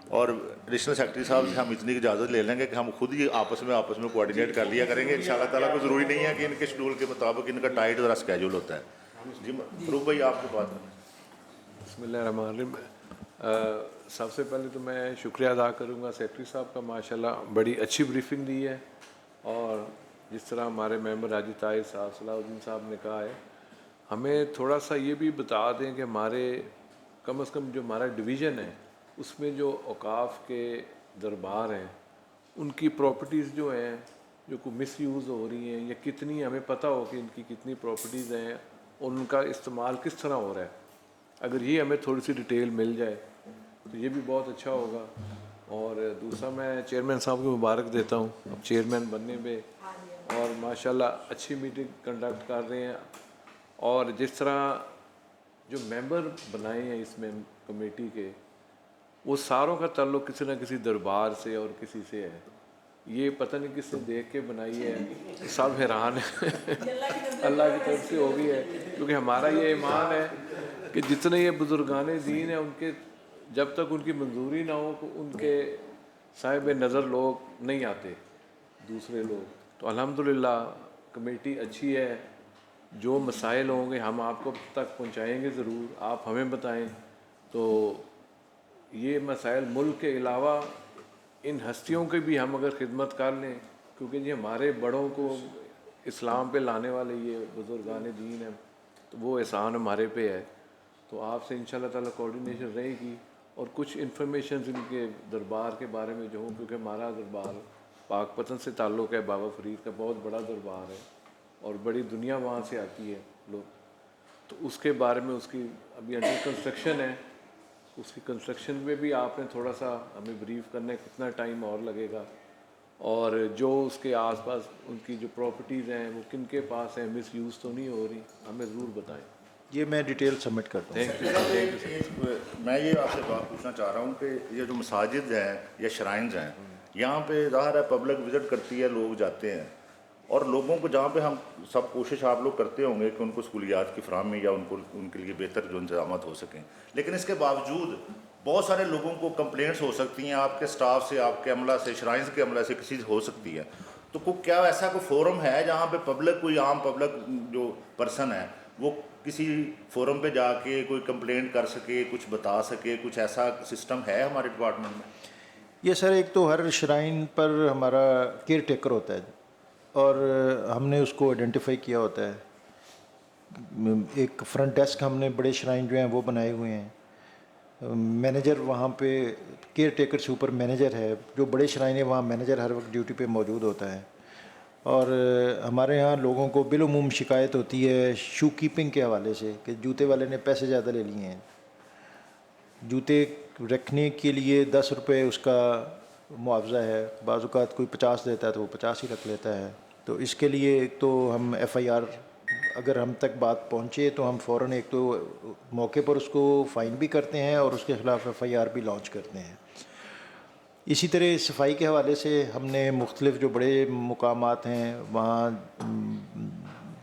Speaker 1: اور ایڈیشنل سیکرٹری صاحب سے ہم اتنی اجازت لے لیں گے کہ ہم خود ہی آپس میں کوآرڈینیٹ کر لیا کریں گے انشاءاللہ تعالیٰ. کو ضروری نہیں ہے کہ ان کے شیڈول کے مطابق ان کا ٹائٹ ذرا اسکیجول ہوتا ہے. جی فروغ بھائی آپ کے بات کریں.
Speaker 3: بسم اللہ الرحمن الرحیم. سب سے پہلے تو میں شکریہ ادا کروں گا سیکرٹری صاحب کا, ماشاءاللہ بڑی اچھی بریفنگ دی ہے. اور جس طرح ہمارے ممبر حاجی طاہر صاحب, صلاح الدین صاحب نے کہا ہے, ہمیں تھوڑا سا یہ بھی بتا دیں کہ ہمارے کم از کم جو ہمارا ڈویژن ہے اس میں جو اوقاف کے دربار ہیں ان کی پراپرٹیز جو ہیں جو کوئی مس یوز ہو رہی ہیں, یا کتنی ہمیں پتہ ہو کہ ان کی کتنی پراپرٹیز ہیں اور ان کا استعمال کس طرح ہو رہا ہے. اگر یہ ہمیں تھوڑی سی ڈیٹیل مل جائے تو یہ بھی بہت اچھا ہوگا. اور دوسرا میں چیئرمین صاحب کو مبارک دیتا ہوں اب چیئرمین بننے پہ, اور ماشاءاللہ اچھی میٹنگ کنڈکٹ کر رہے ہیں. اور جس طرح جو ممبر بنائے ہیں اس میں کمیٹی کے, وہ ساروں کا تعلق کسی نہ کسی دربار سے اور کسی سے ہے. یہ پتہ نہیں کس نے دیکھ کے بنائی ہے, سب حیران ہیں. اللہ کی طرف سے ہوگی ہے, کیونکہ ہمارا یہ ایمان ہے کہ جتنے یہ بزرگان دین ہیں ان کے جب تک ان کی منظوری نہ ہو تو ان کے صاحب نظر لوگ نہیں آتے دوسرے لوگ. تو الحمدللہ کمیٹی اچھی ہے. جو مسائل ہوں گے ہم آپ کو تک پہنچائیں گے ضرور, آپ ہمیں بتائیں. تو یہ مسائل ملک کے علاوہ ان ہستیوں کی بھی ہم اگر خدمت کر لیں, کیونکہ یہ ہمارے بڑوں کو اسلام پہ لانے والے یہ بزرگان دین ہیں, تو وہ احسان ہمارے پہ ہے. تو آپ سے انشاءاللہ تعالیٰ کوآرڈینیشن رہے گی. اور کچھ انفارمیشنز ان کے دربار کے بارے میں جو ہوں, کیونکہ ہمارا دربار پاک پتن سے تعلق ہے, بابا فرید کا بہت بڑا دربار ہے اور بڑی دنیا وہاں سے آتی ہے لوگ. تو اس کے بارے میں اس کی ابھی انڈر کنسٹرکشن ہے, اس کی کنسٹرکشن میں بھی آپ نے تھوڑا سا ہمیں بریف کرنا ہے کتنا ٹائم اور لگے گا. اور جو اس کے آس پاس ان کی جو پراپرٹیز ہیں وہ کن کے پاس ہیں، مس یوز تو نہیں ہو رہی، ہمیں ضرور بتائیں.
Speaker 6: یہ میں ڈیٹیل سبمٹ کرتا ہوں.
Speaker 1: میں یہ آپ سے بات پوچھنا چاہ رہا ہوں کہ یہ جو مساجد ہیں یا شرائنز ہیں، یہاں پہ ظاہر ہے پبلک وزٹ کرتی ہے، لوگ جاتے ہیں، اور لوگوں کو جہاں پہ ہم سب کوشش آپ لوگ کرتے ہوں گے کہ ان کو سہولیات کی فراہمی یا ان کے لیے بہتر جو انتظامات ہو سکیں، لیکن اس کے باوجود بہت سارے لوگوں کو کمپلینٹس ہو سکتی ہیں آپ کے سٹاف سے، آپ کے عملہ سے، شرائنز کے عملہ سے کسی سے ہو سکتی ہے. تو کیا ایسا کوئی فورم ہے جہاں پہ پبلک، کوئی عام پبلک جو پرسن ہے وہ کسی فورم پہ جا کے کوئی کمپلینٹ کر سکے، کچھ بتا سکے، کچھ ایسا سسٹم ہے ہمارے ڈپارٹمنٹ میں؟
Speaker 6: یہ سر ایک تو ہر شرائن پر ہمارا کیئر ٹیکر ہوتا ہے اور ہم نے اس کو آئیڈینٹیفائی کیا ہوتا ہے. ایک فرنٹ ڈیسک ہم نے بڑے شرائن جو ہیں وہ بنائے ہوئے ہیں. مینیجر وہاں پہ کیئر ٹیکر سے اوپر مینیجر ہے، جو بڑے شرائن ہیں وہاں مینیجر ہر وقت ڈیوٹی پہ موجود ہوتا ہے. اور ہمارے ہاں لوگوں کو بالعموم شکایت ہوتی ہے شو کیپنگ کے حوالے سے کہ جوتے والے نے پیسے زیادہ لے لیے ہیں. جوتے رکھنے کے لیے 10 روپے اس کا معاوضہ ہے، بعض اوقات کوئی 50 دیتا ہے تو وہ 50 ہی رکھ لیتا ہے. تو اس کے لیے ایک تو ہم FIR، اگر ہم تک بات پہنچے تو ہم فوراً ایک تو موقع پر اس کو فائن بھی کرتے ہیں اور اس کے خلاف FIR بھی لانچ کرتے ہیں. اسی طرح صفائی کے حوالے سے ہم نے مختلف جو بڑے مقامات ہیں وہاں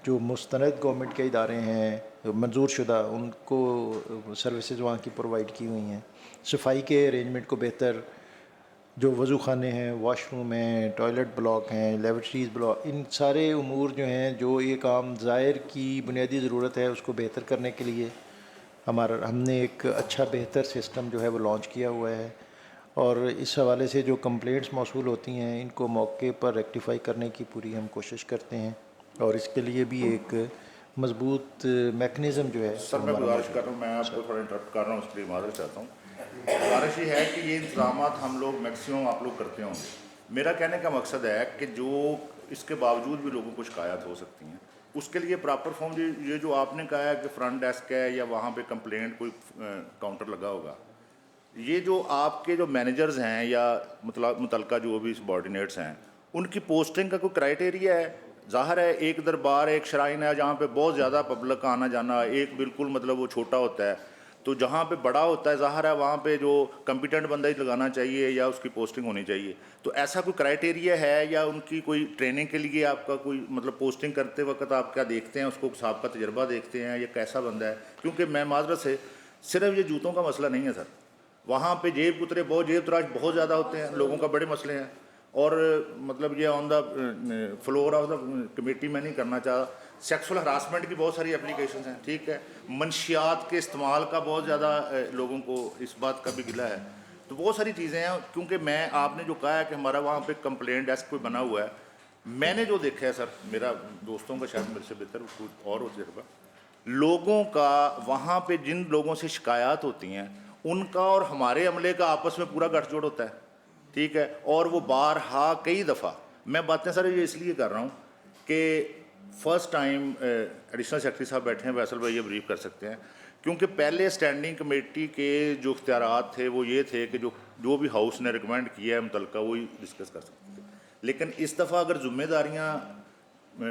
Speaker 6: جو مستند گورنمنٹ کے ادارے ہیں منظور شدہ، ان کو سروسز وہاں کی پرووائڈ کی ہوئی ہیں. صفائی کے ارینجمنٹ کو بہتر، جو وضو خانے ہیں، واش روم ہیں، ٹوائلٹ بلاک ہیں، لیبارٹریز بلاک، ان سارے امور جو ہیں جو ایک عام زائر کی بنیادی ضرورت ہے اس کو بہتر کرنے کے لیے ہم نے ایک اچھا بہتر سسٹم جو ہے وہ لانچ کیا ہوا ہے. اور اس حوالے سے جو کمپلینٹس موصول ہوتی ہیں ان کو موقع پر ریکٹیفائی کرنے کی پوری ہم کوشش کرتے ہیں، اور اس کے لیے بھی ایک مضبوط میکنزم جو ہے.
Speaker 1: سر میں گزارش کر رہا ہوں، میں آپ کو تھوڑا انٹرپٹ کر رہا ہوں، اس کے لیے معذرت چاہتا ہوں. گزارش یہ ہے کہ یہ انتظامات ہم لوگ میکسیمم آپ لوگ کرتے ہوں گے. میرا کہنے کا مقصد ہے کہ جو اس کے باوجود بھی لوگوں کو شکایات ہو سکتی ہیں، اس کے لیے پراپر فارم، یہ جو آپ نے کہا ہے کہ فرنٹ ڈیسک ہے یا وہاں پہ کمپلینٹ کوئی کاؤنٹر لگا ہوگا، یہ جو آپ کے جو مینیجرز ہیں یا متعلقہ جو بھی سبارڈینیٹس ہیں، ان کی پوسٹنگ کا کوئی کرائٹیریا ہے؟ ظاہر ہے ایک دربار، ایک شرائن ہے جہاں پہ بہت زیادہ پبلک کا آنا جانا، ایک بالکل مطلب وہ چھوٹا ہوتا ہے، تو جہاں پہ بڑا ہوتا ہے ظاہر ہے وہاں پہ جو کمپیٹنٹ بندہ ہی لگانا چاہیے یا اس کی پوسٹنگ ہونی چاہیے. تو ایسا کوئی کرائٹیریا ہے یا ان کی کوئی ٹریننگ کے لیے آپ کا کوئی مطلب پوسٹنگ کرتے وقت آپ کیا دیکھتے ہیں، اس کو سابقہ تجربہ دیکھتے ہیں یا کیسا بندہ ہے؟ کیونکہ میں معذرت سے، صرف یہ جوتوں کا مسئلہ نہیں ہے سر، وہاں پہ جیب تراش بہت زیادہ ہوتے ہیں، لوگوں کا بڑے مسئلے ہیں. اور مطلب یہ on the floor of the committee میں نہیں کرنا چاہتا، سیکسول ہراسمنٹ کی بہت ساری اپلیکیشنز ہیں، ٹھیک ہے، منشیات کے استعمال کا بہت زیادہ لوگوں کو اس بات کا بھی گلہ ہے. تو بہت ساری چیزیں ہیں. کیونکہ آپ نے جو کہا ہے کہ ہمارا وہاں پہ کمپلین ڈیسک کوئی بنا ہوا ہے، میں نے جو دیکھا ہے سر، میرا دوستوں کا شاید میرے سے بہتر کوئی اور ہو تجربہ، لوگوں کا وہاں پہ جن لوگوں سے شکایات ہوتی ہیں ان کا اور ہمارے عملے کا آپس میں پورا گٹھ جوڑ ہوتا ہے، ٹھیک ہے. اور وہ بارہا کئی دفعہ، میں باتیں سر یہ اس لیے کر رہا ہوں کہ فرسٹ ٹائم ایڈیشنل سیکرٹری صاحب بیٹھے ہیں، فیصل بھائی یہ بریف کر سکتے ہیں، کیونکہ پہلے اسٹینڈنگ کمیٹی کے جو اختیارات تھے وہ یہ تھے کہ جو بھی ہاؤس نے ریکمینڈ کیا ہے متعلقہ وہی ڈسکس کر سکتے تھے. لیکن اس دفعہ اگر ذمہ داریاں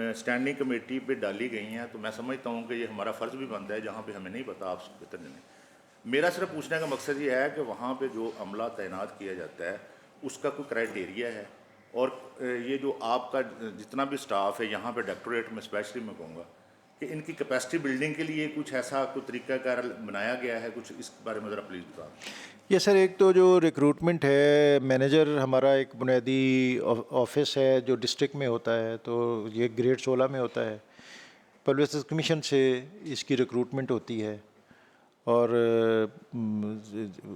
Speaker 1: اسٹینڈنگ کمیٹی پہ ڈالی گئی ہیں تو میں سمجھتا ہوں کہ یہ ہمارا فرض بھی بنتا ہے، جہاں پہ ہمیں نہیں پتہ آپ سے بہتر جانیں. میرا صرف پوچھنے کا مقصد یہ ہے کہ وہاں پہ جو عملہ تعینات کیا جاتا ہے اس کا کوئی کرائٹیریا ہے، اور یہ جو آپ کا جتنا بھی سٹاف ہے یہاں پہ ڈائریکٹوریٹ میں اسپیشلی میں کہوں گا کہ ان کی کیپیسٹی بلڈنگ کے لیے کچھ ایسا کوئی طریقہ کار بنایا گیا ہے، کچھ اس بارے میں ذرا پلیز بتا.
Speaker 6: یہ سر ایک تو جو ریکروٹمنٹ ہے، مینیجر ہمارا ایک بنیادی آفس ہے جو ڈسٹرکٹ میں ہوتا ہے، تو یہ گریڈ 16 میں ہوتا ہے. پبلک سروس کمیشن سے اس کی ریکروٹمنٹ ہوتی ہے، اور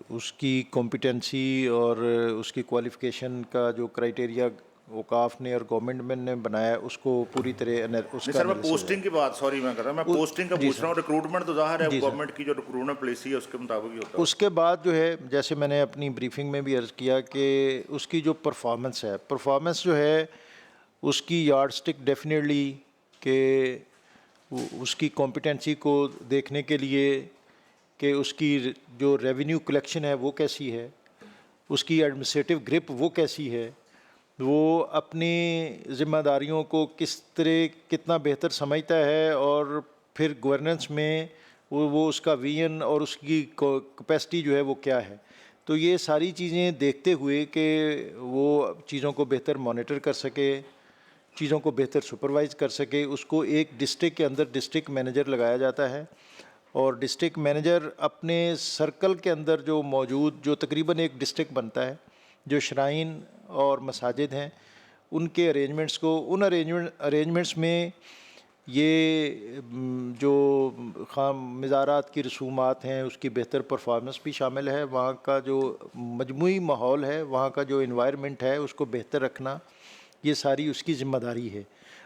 Speaker 6: اس کی کمپیٹنسی اور اس کی کوالیفیکیشن کا جو کرائٹیریا اوقاف نے اور گورنمنٹ نے بنایا اس کو پوری طرح اس کا.
Speaker 1: سر میں پوسٹنگ کی بات، سوری میں کر رہا ہوں، میں پوسٹنگ کا پوچھ رہا ہوں. ریکروٹمنٹ تو ظاہر ہے گورنمنٹ کی جو ریکروٹمنٹ پالیسی ہے اس کے مطابق ہی ہوتا ہے.
Speaker 6: اس کے بعد جو ہے جیسے میں نے اپنی بریفنگ میں بھی عرض کیا کہ اس کی جو پرفارمنس ہے، پرفارمنس جو ہے اس کی یارڈ سٹک ڈیفینیٹلی کہ اس کی کمپیٹنسی کو دیکھنے کے لیے کہ اس کی جو ریونیو کلیکشن ہے وہ کیسی ہے، اس کی ایڈمنسٹریٹو گرپ وہ کیسی ہے، وہ اپنی ذمہ داریوں کو کس طرح کتنا بہتر سمجھتا ہے، اور پھر گورننس میں وہ اس کا ویژن اور اس کی کیپیسٹی جو ہے وہ کیا ہے. تو یہ ساری چیزیں دیکھتے ہوئے کہ وہ چیزوں کو بہتر مانیٹر کر سکے، چیزوں کو بہتر سپروائز کر سکے، اس کو ایک ڈسٹرکٹ کے اندر ڈسٹرکٹ مینیجر لگایا جاتا ہے. اور ڈسٹرکٹ مینیجر اپنے سرکل کے اندر جو موجود، جو تقریباً ایک ڈسٹرکٹ بنتا ہے، جو شرائن اور مساجد ہیں، ان کے ارینجمنٹس کو، ان ارینجمنٹس میں یہ جو مزارات کی رسومات ہیں اس کی بہتر پرفارمنس بھی شامل ہے. وہاں کا جو مجموعی ماحول ہے، وہاں کا جو انوائرمنٹ ہے اس کو بہتر رکھنا، یہ ساری اس کی ذمہ داری ہے.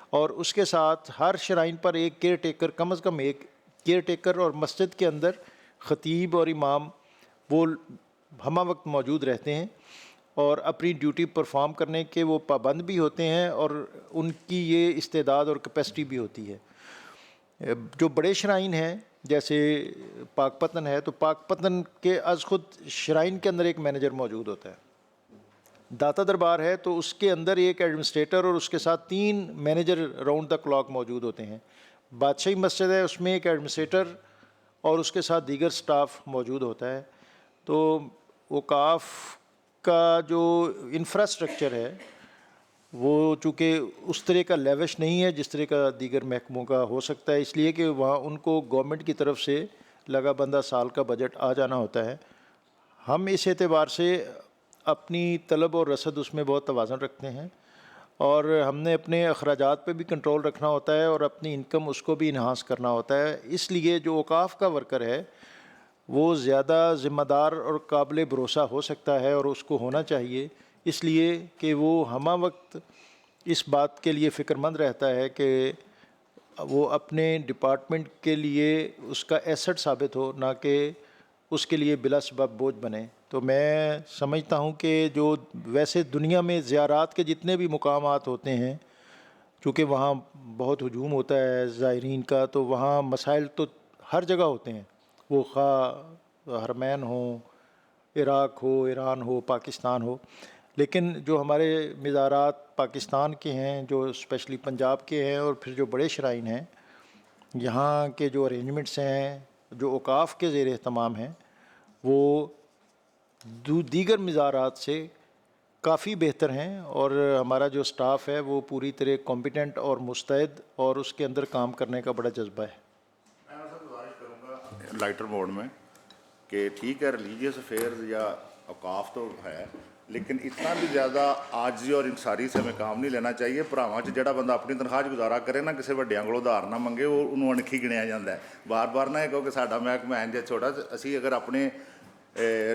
Speaker 6: اور اس کے ساتھ ہر شرائن پر ایک کیئر ٹیکر، کم از کم ایک کیئر ٹیکر، اور مسجد کے اندر خطیب اور امام وہ ہمہ وقت موجود رہتے ہیں اور اپنی ڈیوٹی پرفارم کرنے کے وہ پابند بھی ہوتے ہیں، اور ان کی یہ استعداد اور کیپیسٹی بھی ہوتی ہے. جو بڑے شرائن ہیں جیسے پاک پتن ہے، تو پاک پتن کے از خود شرائن کے اندر ایک مینیجر موجود ہوتا ہے. داتا دربار ہے تو اس کے اندر ایک ایڈمنسٹریٹر اور اس کے ساتھ 3 مینیجر راؤنڈ دا کلاک موجود ہوتے ہیں. بادشاہی مسجد ہے، اس میں ایک ایڈمنسٹریٹر اور اس کے ساتھ دیگر سٹاف موجود ہوتا ہے. تو اوقاف کا جو انفراسٹرکچر ہے وہ چونکہ اس طرح کا لیوش نہیں ہے جس طرح کا دیگر محکموں کا ہو سکتا ہے، اس لیے کہ وہاں ان کو گورنمنٹ کی طرف سے لگا بندہ سال کا بجٹ آ جانا ہوتا ہے. ہم اس اعتبار سے اپنی طلب اور رسد اس میں بہت توازن رکھتے ہیں، اور ہم نے اپنے اخراجات پہ بھی کنٹرول رکھنا ہوتا ہے اور اپنی انکم اس کو بھی انہانس کرنا ہوتا ہے. اس لیے جو اوقاف کا ورکر ہے وہ زیادہ ذمہ دار اور قابل بھروسہ ہو سکتا ہے، اور اس کو ہونا چاہیے، اس لیے کہ وہ ہمہ وقت اس بات کے لیے فکر مند رہتا ہے کہ وہ اپنے ڈپارٹمنٹ کے لیے اس کا ایسٹ ثابت ہو، نہ کہ اس کے لیے بلا سبب بوجھ بنے. تو میں سمجھتا ہوں کہ جو ویسے دنیا میں زیارات کے جتنے بھی مقامات ہوتے ہیں، چونکہ وہاں بہت ہجوم ہوتا ہے زائرین کا، تو وہاں مسائل تو ہر جگہ ہوتے ہیں، وہ خواہ حرمین ہوں، عراق ہو، ایران ہو، پاکستان ہو. لیکن جو ہمارے مزارات پاکستان کے ہیں، جو اسپیشلی پنجاب کے ہیں، اور پھر جو بڑے شرائن ہیں، یہاں کے جو ارینجمنٹس ہیں، جو اوقاف کے زیر اہتمام ہیں، وہ دیگر مزارات سے کافی بہتر ہیں. اور ہمارا جو سٹاف ہے وہ پوری طرح کمپیٹنٹ اور مستعد، اور اس کے اندر کام کرنے کا بڑا جذبہ ہے.
Speaker 1: میں گزارش کروں گا لائٹر موڈ میں کہ ٹھیک ہے ریلیجیس افیئرز یا اوقاف تو ہے، لیکن اتنا بھی زیادہ عاجزی اور انکساری سے ہمیں کام نہیں لینا چاہیے. بھراواں 'ਚ ਜਿਹੜਾ ਬੰਦਾ ਆਪਣੀ ਤਨਖਾਹ 'ਚ ਗੁਜ਼ਾਰਾ ਕਰੇ ਨਾ, ਕਿਸੇ ਵੱਡਿਆਂ ਕੋਲੋਂ ਉਧਾਰ ਨਾ ਮੰਗੇ, ਉਹ ਉਹਨੂੰ ਅਣਖੀ ਗਿਣਿਆ ਜਾਂਦਾ ਹੈ. ਬਾਰ-ਬਾਰ ਨਾ ਇਹ ਕਹੋ ਕਿ ਸਾਡਾ ਮਹਿਕਮਾ ਇੰਝ ਛੋਟਾ. ਅਸੀਂ ਅਗਰ ਆਪਣੇ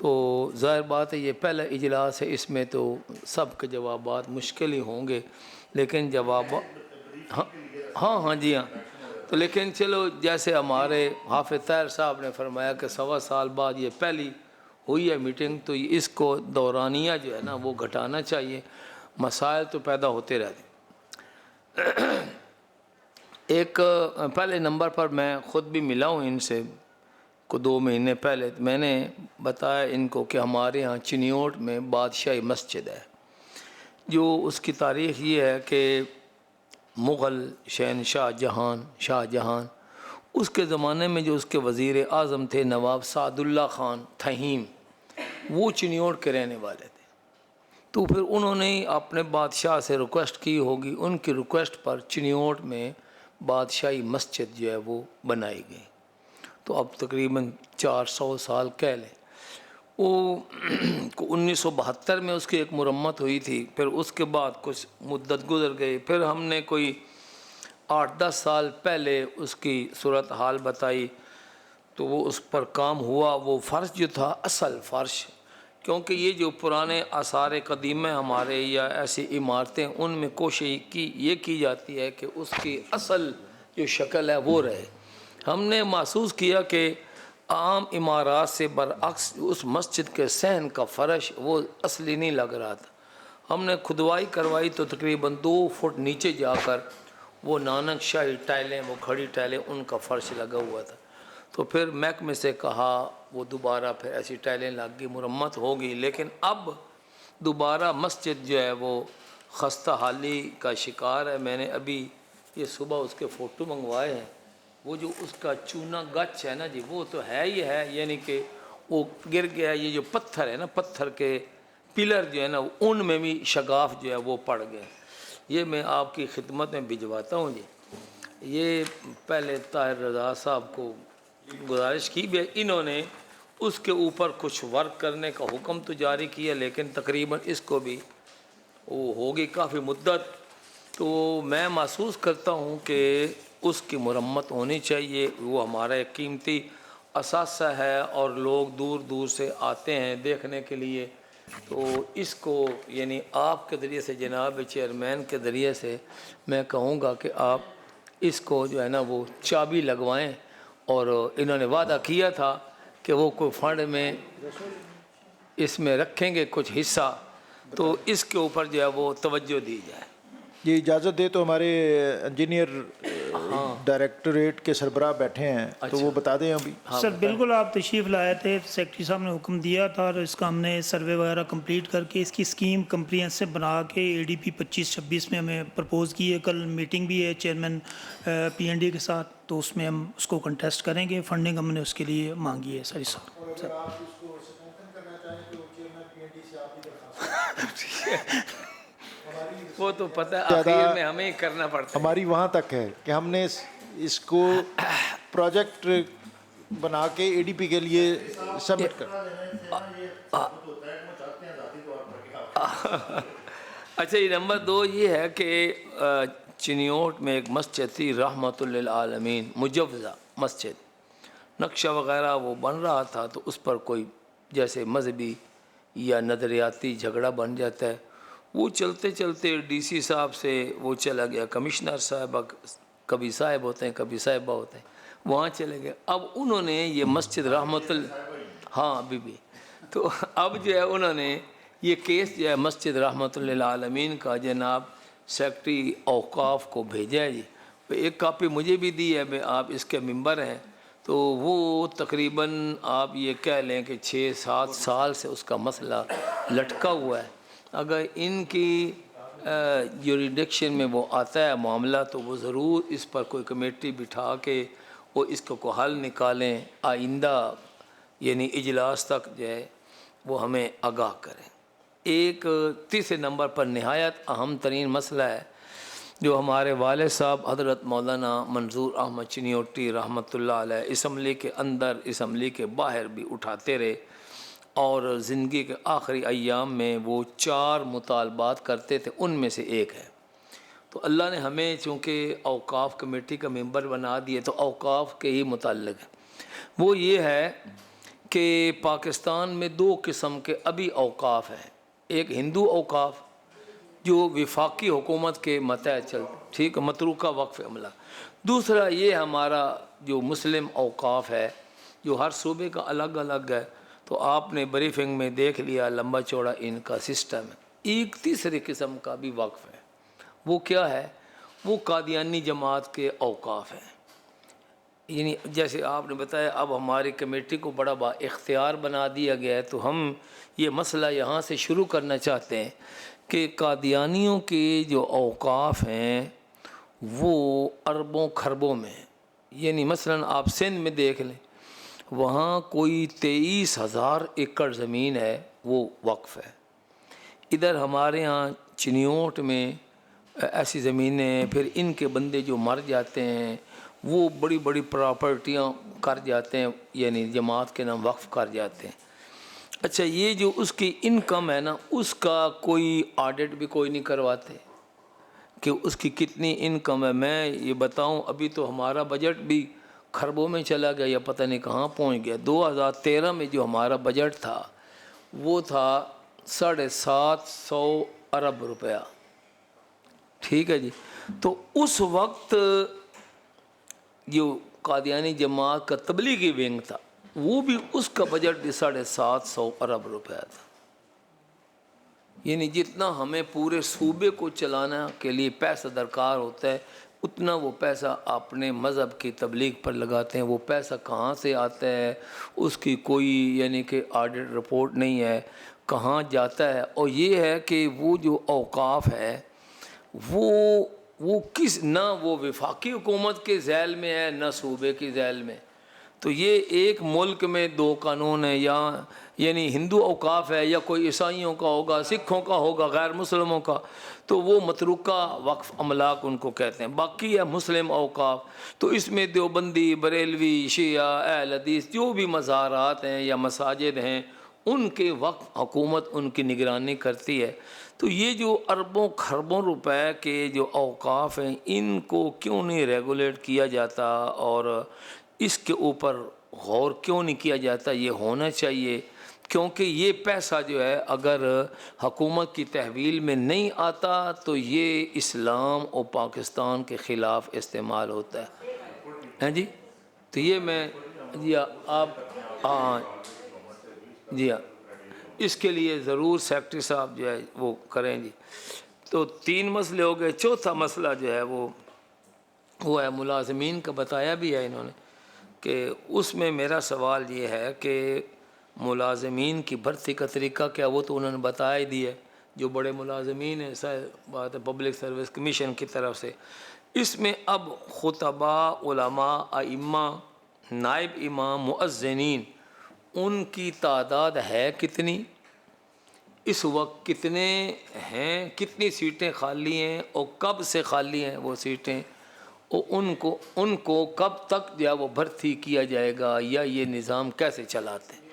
Speaker 12: تو ظاہر بات ہے یہ پہلا اجلاس ہے، اس میں تو سب کے جوابات مشکل ہی ہوں گے، لیکن جواب ہاں جی ہاں، تو لیکن چلو جیسے ہمارے حافظ طاہر صاحب نے فرمایا کہ 1.25 سال بعد یہ پہلی ہوئی ہے میٹنگ، تو اس کو دورانیہ جو ہے نا وہ گھٹانا چاہیے، مسائل تو پیدا ہوتے رہتے۔ ایک پہلے نمبر پر میں خود بھی ملا ہوں ان سے کو 2 مہینے پہلے، میں نے بتایا ان کو کہ ہمارے ہاں چنیوٹ میں بادشاہی مسجد ہے، جو اس کی تاریخ یہ ہے کہ مغل شہنشاہ شاہ جہان اس کے زمانے میں جو اس کے وزیر اعظم تھے نواب سعد اللہ خان تھہیم، وہ چنیوٹ کے رہنے والے تھے، تو پھر انہوں نے اپنے بادشاہ سے ریکویسٹ کی ہوگی، ان کی ریکویسٹ پر چنیوٹ میں بادشاہی مسجد جو ہے وہ بنائی گئی، تو اب تقریباً 400 سال کہہ لیں۔ وہ 1972 میں اس کی ایک مرمت ہوئی تھی، پھر اس کے بعد کچھ مدت گزر گئی، پھر ہم نے کوئی 8-10 سال پہلے اس کی صورتحال بتائی، تو وہ اس پر کام ہوا، وہ فرش جو تھا اصل فرش، کیونکہ یہ جو پرانے آثار قدیمہ ہمارے یا ایسی عمارتیں ان میں کوشش یہ کی جاتی ہے کہ اس کی اصل جو شکل ہے وہ رہے۔ ہم نے محسوس کیا کہ عام عمارات سے برعکس اس مسجد کے صحن کا فرش وہ اصلی نہیں لگ رہا تھا، ہم نے کھدوائی کروائی تو تقریباً 2 فٹ نیچے جا کر وہ نانک شاہی ٹائلیں، وہ کھڑی ٹائلیں، ان کا فرش لگا ہوا تھا، تو پھر محکمے سے کہا وہ دوبارہ پھر ایسی ٹائلیں لگ گئی، مرمت ہوگی، لیکن اب دوبارہ مسجد جو ہے وہ خستہ حالی کا شکار ہے۔ میں نے ابھی یہ صبح اس کے فوٹو منگوائے ہیں، وہ جو اس کا چونا گچ ہے نا جی، وہ تو ہے ہی ہے، یعنی کہ وہ گر گیا، یہ جو پتھر ہے نا، پتھر کے پلر جو ہے نا ان میں بھی شگاف جو ہے وہ پڑ گئے۔ یہ میں آپ کی خدمت میں بھجواتا ہوں جی۔ یہ پہلے طاہر رضا صاحب کو گزارش کی بھی، انہوں نے اس کے اوپر کچھ ورک کرنے کا حکم تو جاری کیا، لیکن تقریباً اس کو بھی وہ ہوگی کافی مدت، تو میں محسوس کرتا ہوں کہ اس کی مرمت ہونی چاہیے، وہ ہمارا ایک قیمتی اثاثہ ہے اور لوگ دور دور سے آتے ہیں دیکھنے کے لیے، تو اس کو یعنی آپ کے ذریعے سے جناب چیئرمین کے ذریعے سے میں کہوں گا کہ آپ اس کو جو ہے نا وہ چابی لگوائیں، اور انہوں نے وعدہ کیا تھا کہ وہ کوئی فنڈ میں اس میں رکھیں گے کچھ حصہ، تو اس کے اوپر جو ہے وہ توجہ دی جائے۔
Speaker 6: یہ اجازت دے تو ہمارے انجینئر ڈائریکٹوریٹ کے سربراہ بیٹھے ہیں، تو وہ بتا دیں ابھی۔
Speaker 8: سر بالکل آپ تشریف لائے تھے، سیکرٹری صاحب نے حکم دیا تھا، اور اس کا ہم نے سروے وغیرہ کمپلیٹ کر کے اس کی اسکیم کمپریہنسو بنا کے ADP 25-26 میں ہمیں پرپوز کی ہے۔ کل میٹنگ بھی ہے چیئرمین PND کے ساتھ، تو اس میں ہم اس کو کنٹیسٹ کریں گے، فنڈنگ ہم نے اس کے لیے مانگی ہے ساری صاحب۔
Speaker 12: وہ تو پتہ آخر میں ہمیں کرنا پڑتا ہے،
Speaker 6: ہماری وہاں تک ہے کہ ہم نے اس کو پروجیکٹ بنا کے ADP کے لیے سبمٹ کر۔
Speaker 12: اچھا، یہ نمبر 2 یہ ہے کہ چنیوٹ میں ایک مسجد تھی رحمت للعالمین، مجوزہ مسجد، نقشہ وغیرہ وہ بن رہا تھا، تو اس پر کوئی جیسے مذہبی یا نظریاتی جھگڑا بن جاتا ہے، وہ چلتے چلتے DC صاحب سے وہ چلا گیا کمشنر صاحبہ، کبھی صاحب ہوتے ہیں کبھی صاحبہ ہوتے ہیں، وہاں چلے گئے۔ اب انہوں نے یہ مسجد بی تو اب جو ہے انہوں نے یہ کیس جو ہے مسجد رحمت للعالمین کا جناب سیکرٹری اوقاف کو بھیجا ہے جی، ایک کاپی مجھے بھی دی ہے، میں آپ اس کے ممبر ہیں، تو وہ تقریباً آپ یہ کہہ لیں کہ 6-7 سال سے اس کا مسئلہ لٹکا ہوا ہے۔ اگر ان کی جوریڈکشن میں وہ آتا ہے معاملہ، تو وہ ضرور اس پر کوئی کمیٹی بٹھا کے وہ اس کو حل نکالیں، آئندہ یعنی اجلاس تک جو ہے وہ ہمیں آگاہ کریں۔ ایک تیسرے نمبر پر نہایت اہم ترین مسئلہ ہے جو ہمارے والد صاحب حضرت مولانا منظور احمد چنیوٹی رحمۃ اللہ علیہ اسمبلی کے اندر اسمبلی کے باہر بھی اٹھاتے رہے، اور زندگی کے آخری ایام میں وہ 4 مطالبات کرتے تھے، ان میں سے ایک ہے۔ تو اللہ نے ہمیں چونکہ اوقاف کمیٹی کا ممبر بنا دیے، تو اوقاف کے ہی متعلق ہے، وہ یہ ہے کہ پاکستان میں دو قسم کے ابھی اوقاف ہیں. ایک ہندو اوقاف جو وفاقی حکومت کے ماتحت چلتے، ٹھیک ہے، متروکہ وقف عملہ. دوسرا یہ ہمارا جو مسلم اوقاف ہے جو ہر صوبے کا الگ الگ ہے. تو آپ نے بریفنگ میں دیکھ لیا لمبا چوڑا ان کا سسٹم ہے. ایک تیسری قسم کا بھی وقف ہے. وہ کیا ہے؟ وہ قادیانی جماعت کے اوقاف ہیں. یعنی جیسے آپ نے بتایا اب ہماری کمیٹی کو بڑا با اختیار بنا دیا گیا ہے، تو ہم یہ مسئلہ یہاں سے شروع کرنا چاہتے ہیں کہ قادیانیوں کے جو اوقاف ہیں وہ اربوں خربوں میں، یعنی مثلا آپ سندھ میں دیکھ لیں، وہاں کوئی 23,000 ایکڑ زمین ہے وہ وقف ہے. ادھر ہمارے ہاں چنیوٹ میں ایسی زمینیں ہیں. پھر ان کے بندے جو مر جاتے ہیں وہ بڑی بڑی پراپرٹیاں کر جاتے ہیں، یعنی جماعت کے نام وقف کر جاتے ہیں. اچھا، یہ جو اس کی انکم ہے نا، اس کا کوئی آڈٹ بھی کوئی نہیں کرواتے کہ اس کی کتنی انکم ہے. میں یہ بتاؤں، ابھی تو ہمارا بجٹ بھی خربوں میں چلا گیا یا پتہ نہیں کہاں پہنچ گیا. 2013 میں جو ہمارا بجٹ تھا وہ تھا 750 ارب روپیہ. ٹھیک ہے جی. تو اس وقت جو قادیانی جماعت کا تبلیغی ونگ تھا وہ بھی اس کا بجٹ بھی 750 ارب روپیہ تھا. یعنی جتنا ہمیں پورے صوبے کو چلانا کے لیے پیسہ درکار ہوتا ہے اتنا وہ پیسہ اپنے مذہب کی تبلیغ پر لگاتے ہیں. وہ پیسہ کہاں سے آتا ہے اس کی کوئی یعنی کہ آڈٹ رپورٹ نہیں ہے، کہاں جاتا ہے. اور یہ ہے کہ وہ جو اوقاف ہے وہ کس نہ وہ وفاقی حکومت کے ذیل میں ہے نہ صوبے کی ذیل میں. تو یہ ایک ملک میں دو قانون ہیں، یا یعنی ہندو اوقاف ہے یا کوئی عیسائیوں کا ہوگا، سکھوں کا ہوگا، غیر مسلموں کا، تو وہ متروکہ وقف املاک ان کو کہتے ہیں. باقی ہے مسلم اوقاف، تو اس میں دیوبندی، بریلوی، شیعہ، اہل حدیث جو بھی مزارات ہیں یا مساجد ہیں ان کے وقف حکومت ان کی نگرانی کرتی ہے. تو یہ جو اربوں خربوں روپے کے جو اوقاف ہیں ان کو کیوں نہیں ریگولیٹ کیا جاتا اور اس کے اوپر غور کیوں نہیں کیا جاتا؟ یہ ہونا چاہیے، کیونکہ یہ پیسہ جو ہے اگر حکومت کی تحویل میں نہیں آتا تو یہ اسلام اور پاکستان کے خلاف استعمال ہوتا ہے. ہیں جی؟ تو یہ میں جی آپ جی ہاں اس کے لیے ضرور سیکرٹری صاحب جو ہے وہ کریں جی. تو 3 مسئلے ہو گئے. چوتھا مسئلہ جو ہے وہ ہے ملازمین کا. بتایا بھی ہے انہوں نے کہ اس میں میرا سوال یہ ہے کہ ملازمین کی بھرتی کا طریقہ کیا، وہ تو انہوں نے بتا ہی دیا. جو بڑے ملازمین ہیں بات ہے پبلک سروس کمیشن کی طرف سے. اس میں اب خطبہ، علماء، ائمہ، نائب امام، مؤذنین، ان کی تعداد ہے کتنی، اس وقت کتنے ہیں، کتنی سیٹیں خالی ہیں اور کب سے خالی ہیں وہ سیٹیں، اور ان کو کب تک جو ہے وہ بھرتی کیا جائے گا یا یہ نظام کیسے چلاتے ہیں؟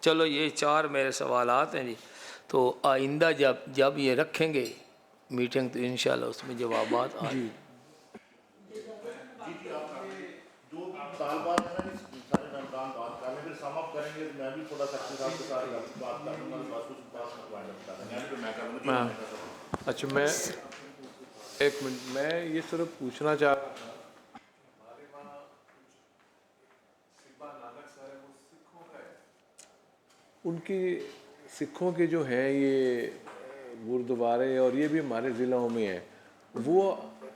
Speaker 12: چلو یہ 4 میرے سوالات ہیں جی. تو آئندہ جب یہ رکھیں گے میٹنگ تو انشاءاللہ اس میں جوابات آ جی.
Speaker 3: اچھا، میں ایک منٹ میں یہ صرف پوچھنا چاہ رہا تھا، ان کی سکھوں کے جو ہیں یہ گردوارے اور یہ بھی ہمارے ضلعوں میں ہیں، وہ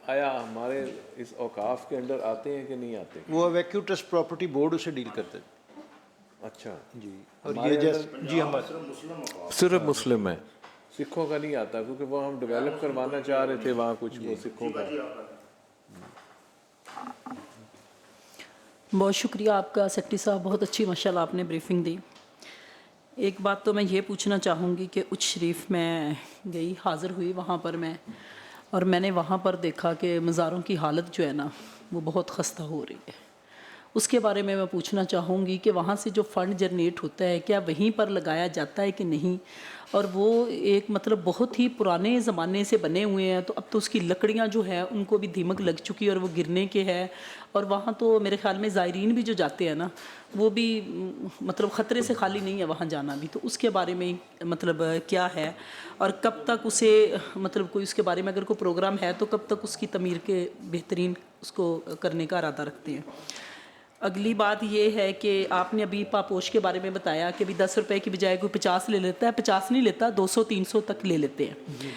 Speaker 3: آیا ہمارے اس اوقاف کے اندر آتے ہیں کہ نہیں آتے؟
Speaker 6: وہ ویکیو ٹرسٹ پراپرٹی بورڈ اسے ڈیل کرتے ہیں.
Speaker 3: اچھا جی.
Speaker 6: اور یہ جیسے جی ہم
Speaker 3: صرف مسلم ہے، سکھوں کا نہیں آتا، کیونکہ وہ ہم ڈیولپ کروانا چاہ رہے تھے وہاں کچھ وہ سکھوں کا.
Speaker 5: بہت شکریہ آپ کا سیکرٹری صاحب، بہت اچھی ماشاءاللہ آپ نے بریفنگ دی. ایک بات تو میں یہ پوچھنا چاہوں گی کہ اچ شریف میں گئی، حاضر ہوئی وہاں پر میں، اور میں نے وہاں پر دیکھا کہ مزاروں کی حالت جو ہے نا وہ بہت خستہ ہو رہی ہے. اس کے بارے میں پوچھنا چاہوں گی کہ وہاں سے جو فنڈ جنریٹ ہوتا ہے کیا وہیں پر لگایا جاتا ہے کہ نہیں، اور وہ ایک مطلب بہت ہی پرانے زمانے سے بنے ہوئے ہیں، تو اب تو اس کی لکڑیاں جو ہیں ان کو بھی دیمک لگ چکی ہے اور وہ گرنے کے ہے، اور وہاں تو میرے خیال میں زائرین بھی جو جاتے ہیں نا وہ بھی مطلب خطرے سے خالی نہیں ہے وہاں جانا بھی، تو اس کے بارے میں مطلب کیا ہے اور کب تک اسے مطلب کوئی اس کے بارے میں اگر کوئی پروگرام ہے تو کب تک اس کی تعمیر کے بہترین اس کو کرنے کا ارادہ رکھتے ہیں۔ اگلی بات یہ ہے کہ آپ نے ابھی پاپوش کے بارے میں بتایا کہ بھی 10 روپے کی بجائے کوئی 50 لے لیتا ہے، 50 نہیں لیتا، 200-300 تک لے لیتے ہیں۔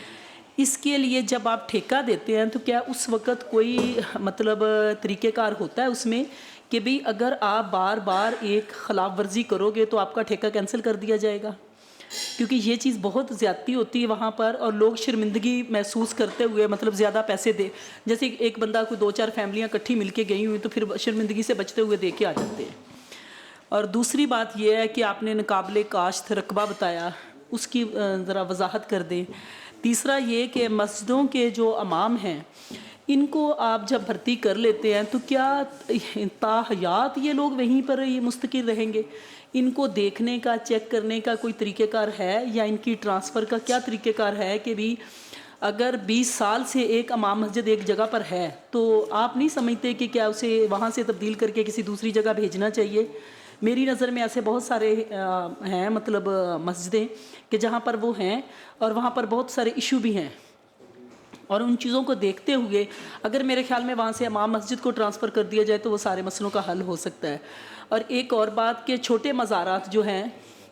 Speaker 5: اس کے لیے جب آپ ٹھیکہ دیتے ہیں تو کیا اس وقت کوئی مطلب طریقہ کار ہوتا ہے اس میں کہ بھی اگر آپ بار بار ایک خلاف ورزی کرو گے تو آپ کا ٹھیکہ کینسل کر دیا جائے گا؟ کیونکہ یہ چیز بہت زیادتی ہوتی ہے وہاں پر، اور لوگ شرمندگی محسوس کرتے ہوئے مطلب زیادہ پیسے دے، جیسے ایک بندہ کوئی 2-4 فیملیاں اکٹھی مل کے گئی ہوئی تو پھر شرمندگی سے بچتے ہوئے دے کے آ جاتے ہیں۔ اور دوسری بات یہ ہے کہ آپ نے ناقابل کاشت رقبہ بتایا، اس کی ذرا وضاحت کر دیں۔ تیسرا یہ کہ مسجدوں کے جو امام ہیں ان کو آپ جب بھرتی کر لیتے ہیں تو کیا تا حیات یہ لوگ وہیں پر یہ مستقر رہیں گے؟ ان کو دیکھنے کا، چیک کرنے کا کوئی طریقہ کار ہے، یا ان کی ٹرانسفر کا کیا طریقہ کار ہے کہ بھی اگر 20 سال سے ایک امام مسجد ایک جگہ پر ہے تو آپ نہیں سمجھتے کہ کیا اسے وہاں سے تبدیل کر کے کسی دوسری جگہ بھیجنا چاہیے؟ میری نظر میں ایسے بہت سارے ہیں مطلب مسجدیں کہ جہاں پر وہ ہیں اور وہاں پر بہت سارے ایشو بھی ہیں، اور ان چیزوں کو دیکھتے ہوئے اگر میرے خیال میں وہاں سے امام مسجد کو ٹرانسفر کر دیا جائے تو وہ سارے مسئلوں کا حل ہو سکتا ہے۔ اور ایک اور بات کہ چھوٹے مزارات جو ہیں،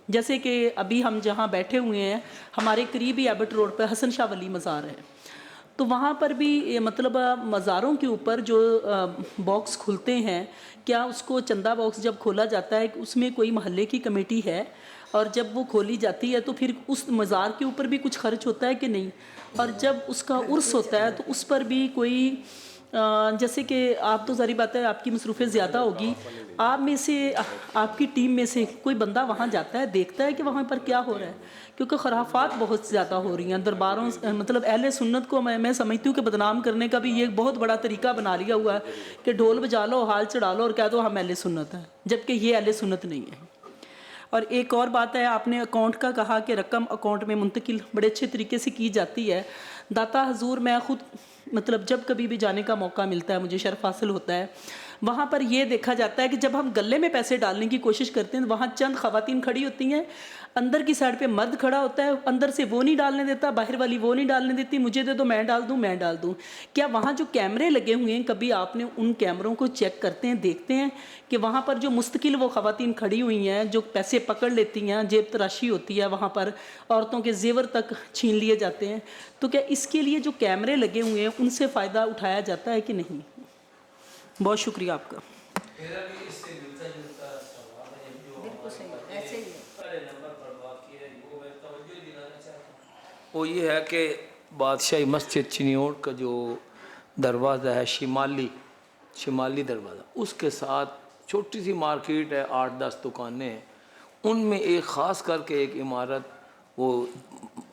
Speaker 5: جیسے کہ ابھی ہم جہاں بیٹھے ہوئے ہیں ہمارے قریبی ایبٹ روڈ پہ حسن شاہ ولی مزار ہے، تو وہاں پر بھی مطلب مزاروں کے اوپر جو باکس کھلتے ہیں، کیا اس کو چندہ باکس جب کھولا جاتا ہے اس میں کوئی محلے کی کمیٹی ہے، اور جب وہ کھولی جاتی ہے تو پھر اس مزار کے اوپر بھی کچھ خرچ ہوتا ہے کہ نہیں؟ اور جب اس کا عرس ہوتا ہے تو اس پر بھی کوئی جیسے کہ آپ تو ظاہر بات ہے آپ کی مصروفیت زیادہ ہوگی، آپ میں سے آپ کی ٹیم میں سے کوئی بندہ وہاں جاتا ہے، دیکھتا ہے کہ وہاں پر کیا ہو رہا ہے؟ کیونکہ خرافات بہت زیادہ ہو رہی ہیں درباروں، مطلب اہل سنت کو میں سمجھتی ہوں کہ بدنام کرنے کا بھی یہ بہت بڑا طریقہ بنا لیا ہوا ہے کہ ڈھول بجا لو، حال چڑھا لو اور کہہ دو ہم اہل سنت ہیں، جبکہ یہ اہل سنت نہیں ہے۔ اور ایک اور بات ہے، آپ نے اکاؤنٹ کا کہا کہ رقم اکاؤنٹ میں منتقل بڑے اچھے طریقے سے کی جاتی ہے۔ داتا حضور میں خود مطلب جب کبھی بھی جانے کا موقع ملتا ہے، مجھے شرف حاصل ہوتا ہے، وہاں پر یہ دیکھا جاتا ہے کہ جب ہم گلے میں پیسے ڈالنے کی کوشش کرتے ہیں وہاں چند خواتین کھڑی ہوتی ہیں، اندر کی سائڈ پہ مرد کھڑا ہوتا ہے، اندر سے وہ نہیں ڈالنے دیتا، باہر والی وہ نہیں ڈالنے دیتی، مجھے دے دو میں ڈال دوں۔ کیا وہاں جو کیمرے لگے ہوئے ہیں کبھی آپ نے ان کیمروں کو چیک کرتے ہیں، دیکھتے ہیں کہ وہاں پر جو مستقل وہ خواتین کھڑی ہوئی ہیں جو پیسے پکڑ لیتی ہیں، جیب تراشی ہوتی ہے، وہاں پر عورتوں کے زیور تک چھین لیے جاتے ہیں، تو کیا اس کے لیے جو کیمرے لگے ہوئے ہیں ان سے فائدہ اٹھایا جاتا ہے کہ نہیں؟ بہت شکریہ آپ کا۔
Speaker 12: وہ یہ ہے کہ بادشاہی مسجد چنیوٹ کا جو دروازہ ہے شمالی دروازہ، اس کے ساتھ چھوٹی سی مارکیٹ ہے، 8-10 دکانیں ہیں، ان میں ایک خاص کر کے ایک عمارت، وہ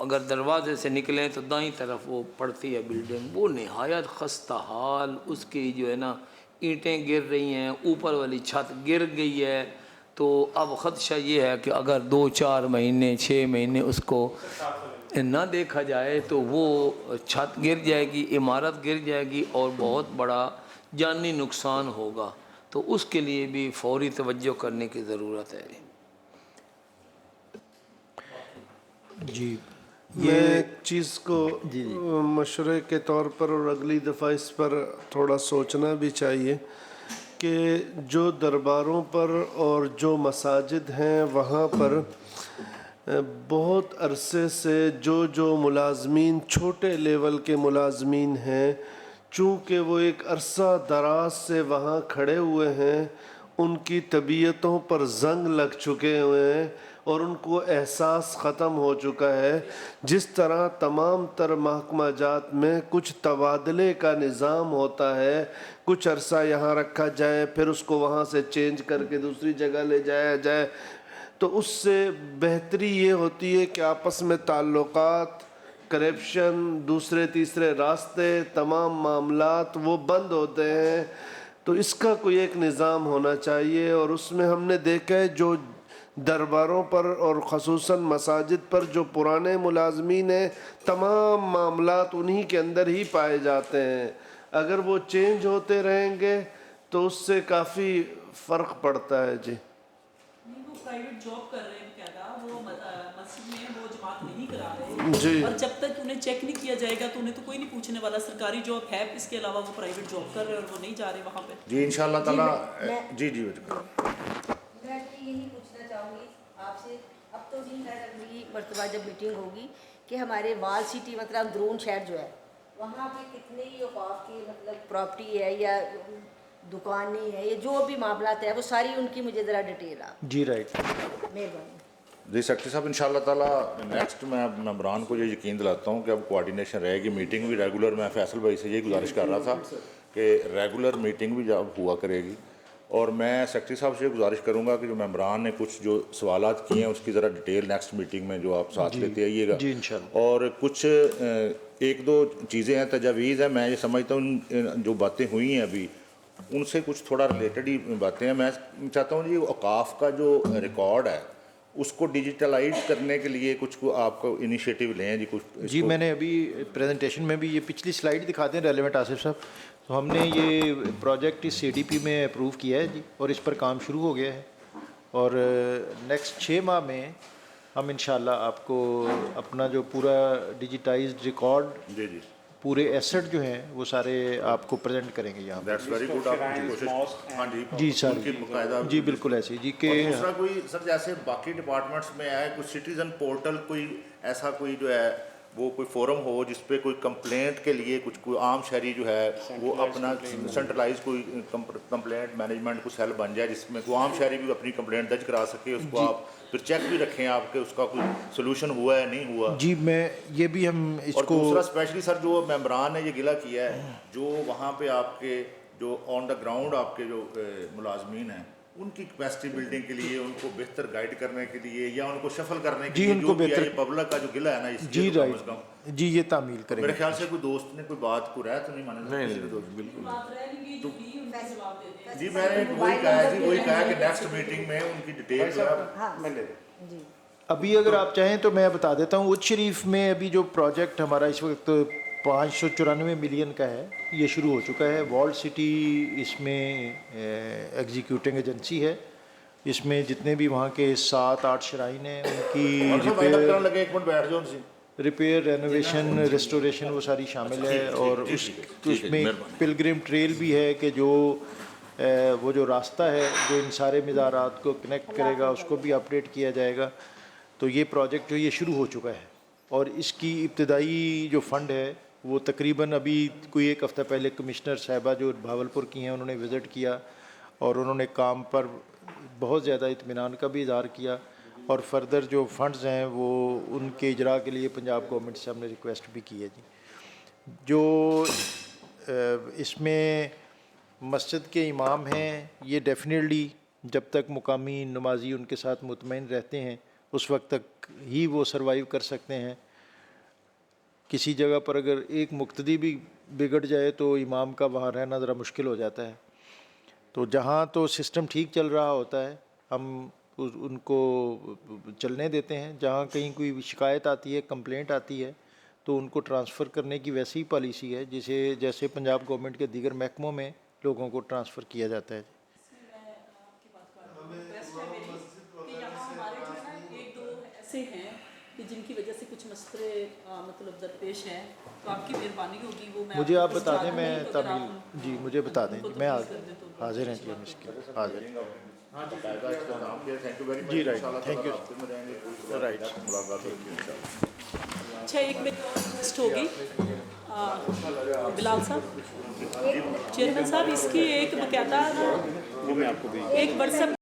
Speaker 12: اگر دروازے سے نکلیں تو دائیں طرف وہ پڑتی ہے بلڈنگ، وہ نہایت خستہ حال، اس کی جو ہے نا اینٹیں گر رہی ہیں، اوپر والی چھت گر گئی ہے، تو اب خدشہ یہ ہے کہ اگر 2-4 مہینے 6 مہینے اس کو نہ دیکھا جائے تو وہ چھت گر جائے گی، عمارت گر جائے گی اور بہت بڑا جانی نقصان ہوگا، تو اس کے لیے بھی فوری توجہ کرنے کی ضرورت ہے۔
Speaker 6: جی
Speaker 13: میں ایک چیز کو مشورے کے طور پر اور اگلی دفعہ اس پر تھوڑا سوچنا بھی چاہیے کہ جو درباروں پر اور جو مساجد ہیں وہاں پر بہت عرصے سے جو ملازمین چھوٹے لیول کے ملازمین ہیں، چونکہ وہ ایک عرصہ دراز سے وہاں کھڑے ہوئے ہیں، ان کی طبیعتوں پر زنگ لگ چکے ہوئے ہیں اور ان کو احساس ختم ہو چکا ہے۔ جس طرح تمام تر محکمہ جات میں کچھ تبادلے کا نظام ہوتا ہے، کچھ عرصہ یہاں رکھا جائے پھر اس کو وہاں سے چینج کر کے دوسری جگہ لے جایا جائے، تو اس سے بہتری یہ ہوتی ہے کہ آپس میں تعلقات، کرپشن، دوسرے تیسرے راستے، تمام معاملات وہ بند ہوتے ہیں۔ تو اس کا کوئی ایک نظام ہونا چاہیے. اور اس میں ہم نے دیکھا ہے جو درباروں پر اور خصوصاً مساجد پر جو پرانے ملازمین ہیں تمام معاملات انہی کے اندر ہی پائے جاتے ہیں. اگر وہ چینج ہوتے رہیں گے تو اس سے کافی فرق پڑتا ہے. جی
Speaker 5: وہ پرائیویٹ جاب کر رہے ہیں کہتا وہ مسجد میں وہ جماعت نہیں کرا رہے
Speaker 13: جی.
Speaker 5: اور جب تک انہیں چیک نہیں کیا جائے گا تو انہیں تو کوئی نہیں پوچھنے والا. سرکاری جاب ہے اس کے علاوہ وہ پرائیویٹ جاب کر رہے ہیں اور وہ نہیں جا رہے وہاں پہ.
Speaker 1: جی انشاءاللہ تعالیٰ. جی جی
Speaker 4: میں یہی پوچھنا چاہوں گی آپ سے. اب تو نہیں ہے اگلی مرتبہ جب میٹنگ ہوگی کہ ہمارے وال سٹی مطلب اندرون شہر جو ہے وہاں پہ کتنے ہی اوقاف کی مطلب پراپرٹی ہے یا دکانیں ہیں یا جو بھی معاملات ہیں وہ ساری ان کی مجھے ذرا ڈیٹیل آپ.
Speaker 6: جی رائٹ.
Speaker 4: مہربانی.
Speaker 1: جی سیکرٹری صاحب انشاءاللہ تعالیٰ نیکسٹ میں اب ممبران کو یہ یقین دلاتا ہوں کہ اب کوارڈینیشن رہے گی. میٹنگ بھی ریگولر. میں فیصل بھائی سے یہ گزارش کر رہا تھا کہ ریگولر میٹنگ بھی جب ہوا کرے گی. اور میں سیکرٹری صاحب سے گزارش کروں گا کہ جو ممبران نے کچھ جو سوالات کیے ہیں اس کی ذرا ڈیٹیل نیکسٹ میٹنگ میں جو آپ ساتھ لیتے آئیے گا.
Speaker 6: جی انشاءاللہ.
Speaker 1: اور کچھ ایک دو چیزیں ہیں تجاویز ہیں. میں یہ سمجھتا ہوں جو باتیں ہوئی ہیں ابھی ان سے کچھ تھوڑا ریلیٹڈ ہی باتیں ہیں. میں چاہتا ہوں جی اوقاف کا جو ریکارڈ ہے اس کو ڈیجیٹلائز کرنے کے لیے کچھ آپ کو انیشیٹو لیں جی کچھ.
Speaker 6: جی میں نے ابھی پریزنٹیشن میں بھی یہ پچھلی سلائیڈ دکھاتے ہیں ریلیونٹ آصف صاحب. تو ہم نے یہ پروجیکٹ اس سی ڈی پی میں اپروو کیا ہے جی اور اس پر کام شروع ہو گیا ہے. اور نیکسٹ 6 ماہ میں ہم انشاءاللہ آپ کو اپنا جو پورا ڈیجیٹائزڈ ریکارڈ
Speaker 1: جی جی
Speaker 6: پورے ایسٹ جو ہیں وہ سارے آپ کو پریزنٹ کریں گے یہاں.
Speaker 1: That's very good. آپ کی کوشش. ہاں جی
Speaker 6: جی سر.
Speaker 1: ان کی باقاعدہ.
Speaker 6: جی بالکل ایسے جی کہ
Speaker 1: دوسرا کوئی سر جیسے باقی ڈپارٹمنٹس میں ہے کوئی سٹیزن پورٹل کوئی ایسا کوئی جو ہے وہ کوئی فورم ہو جس پہ کوئی کمپلینٹ کے لیے کچھ کوئی عام شہری جو ہے وہ اپنا سینٹرلائز کوئی کمپلینٹ مینجمنٹ کو سیل بن جائے جس میں کوئی عام شہری بھی اپنی کمپلینٹ درج کرا سکے. اس کو آپ پھر چیک بھی رکھیں آپ کے اس کا کوئی سولوشن ہوا ہے نہیں ہوا.
Speaker 6: جی میں یہ بھی ہم اس کو.
Speaker 1: اور دوسرا اسپیشلی سر جو ممبران نے یہ گلہ کیا ہے جو وہاں پہ آپ کے جو آن دا گراؤنڈ آپ کے جو ملازمین ہیں ان کی کیپیسٹی بلڈنگ کے لیے ان کو بہتر گائیڈ کرنے کے لیے یا ان کو شفل کرنے کے لیے
Speaker 6: ان کو بہتر
Speaker 1: پبلک کا جو گلہ ہے نا اس
Speaker 6: جی رائٹ جی یہ تعمیل کریں.
Speaker 1: میرے خیال سے کوئی دوست نے کوئی بات کو رہا تو نہیں مانا.
Speaker 3: نہیں بالکل.
Speaker 1: جی میں نے وہی کہا کہ نیکسٹ میٹنگ میں ان کی ڈیٹیل میں لے
Speaker 4: جی.
Speaker 6: ابھی اگر آپ چاہیں تو میں بتا دیتا ہوں. اچ شریف میں ابھی جو پروجیکٹ ہمارا اس وقت 594 ملین کا ہے یہ شروع ہو چکا ہے. وال سٹی اس میں ایگزیکیوٹنگ ایجنسی ہے. اس میں جتنے بھی وہاں کے 7-8 شرائن ہیں ان کی ریپیئر رینوویشن ریسٹوریشن وہ ساری شامل ہے. اور اس میں پلگرم ٹریل بھی ہے کہ جو وہ جو راستہ ہے جو ان سارے مزارات کو کنیکٹ کرے گا اس کو بھی اپڈیٹ کیا جائے گا. تو یہ پروجیکٹ جو یہ شروع ہو چکا ہے اور اس کی ابتدائی جو فنڈ ہے وہ تقریباً ابھی کوئی 1 ہفتہ پہلے کمشنر صاحبہ جو بھاولپور کی ہیں انہوں نے وزٹ کیا اور انہوں نے کام پر بہت زیادہ اطمینان کا بھی اظہار کیا. اور فردر جو فنڈز ہیں وہ ان کے اجراء کے لیے پنجاب گورنمنٹ سے ہم نے ریکویسٹ بھی کی ہے. جی جو اس میں مسجد کے امام ہیں یہ ڈیفینیٹلی جب تک مقامی نمازی ان کے ساتھ مطمئن رہتے ہیں اس وقت تک ہی وہ سروائیو کر سکتے ہیں. کسی جگہ پر اگر ایک مقتدی بھی بگڑ جائے تو امام کا وہاں رہنا ذرا مشکل ہو جاتا ہے. تو جہاں تو سسٹم ٹھیک چل رہا ہوتا ہے ہم ان کو چلنے دیتے ہیں. جہاں کہیں کوئی شکایت آتی ہے کمپلینٹ آتی ہے تو ان کو ٹرانسفر کرنے کی ویسی پالیسی ہے جیسے پنجاب گورنمنٹ کے دیگر محکموں میں لوگوں کو ٹرانسفر کیا جاتا ہے.
Speaker 5: ایسے ہیں کہ جن کی وجہ سے کچھ مسئلے مطلب درپیش ہیں تو آپ کی مہربانی ہوگی وہ
Speaker 6: مجھے آپ بتا دیں میں تعمیل. جی مجھے بتا دیں جی میں حاضر ہیں جی ہم اس کے حاضر. جی رائٹ تھینک یو رائٹ.
Speaker 5: اچھا ایک لسٹ ہوگی بلال صاحب چیئرمین صاحب اس کی ایک باقاعدہ ایک واٹس ایپ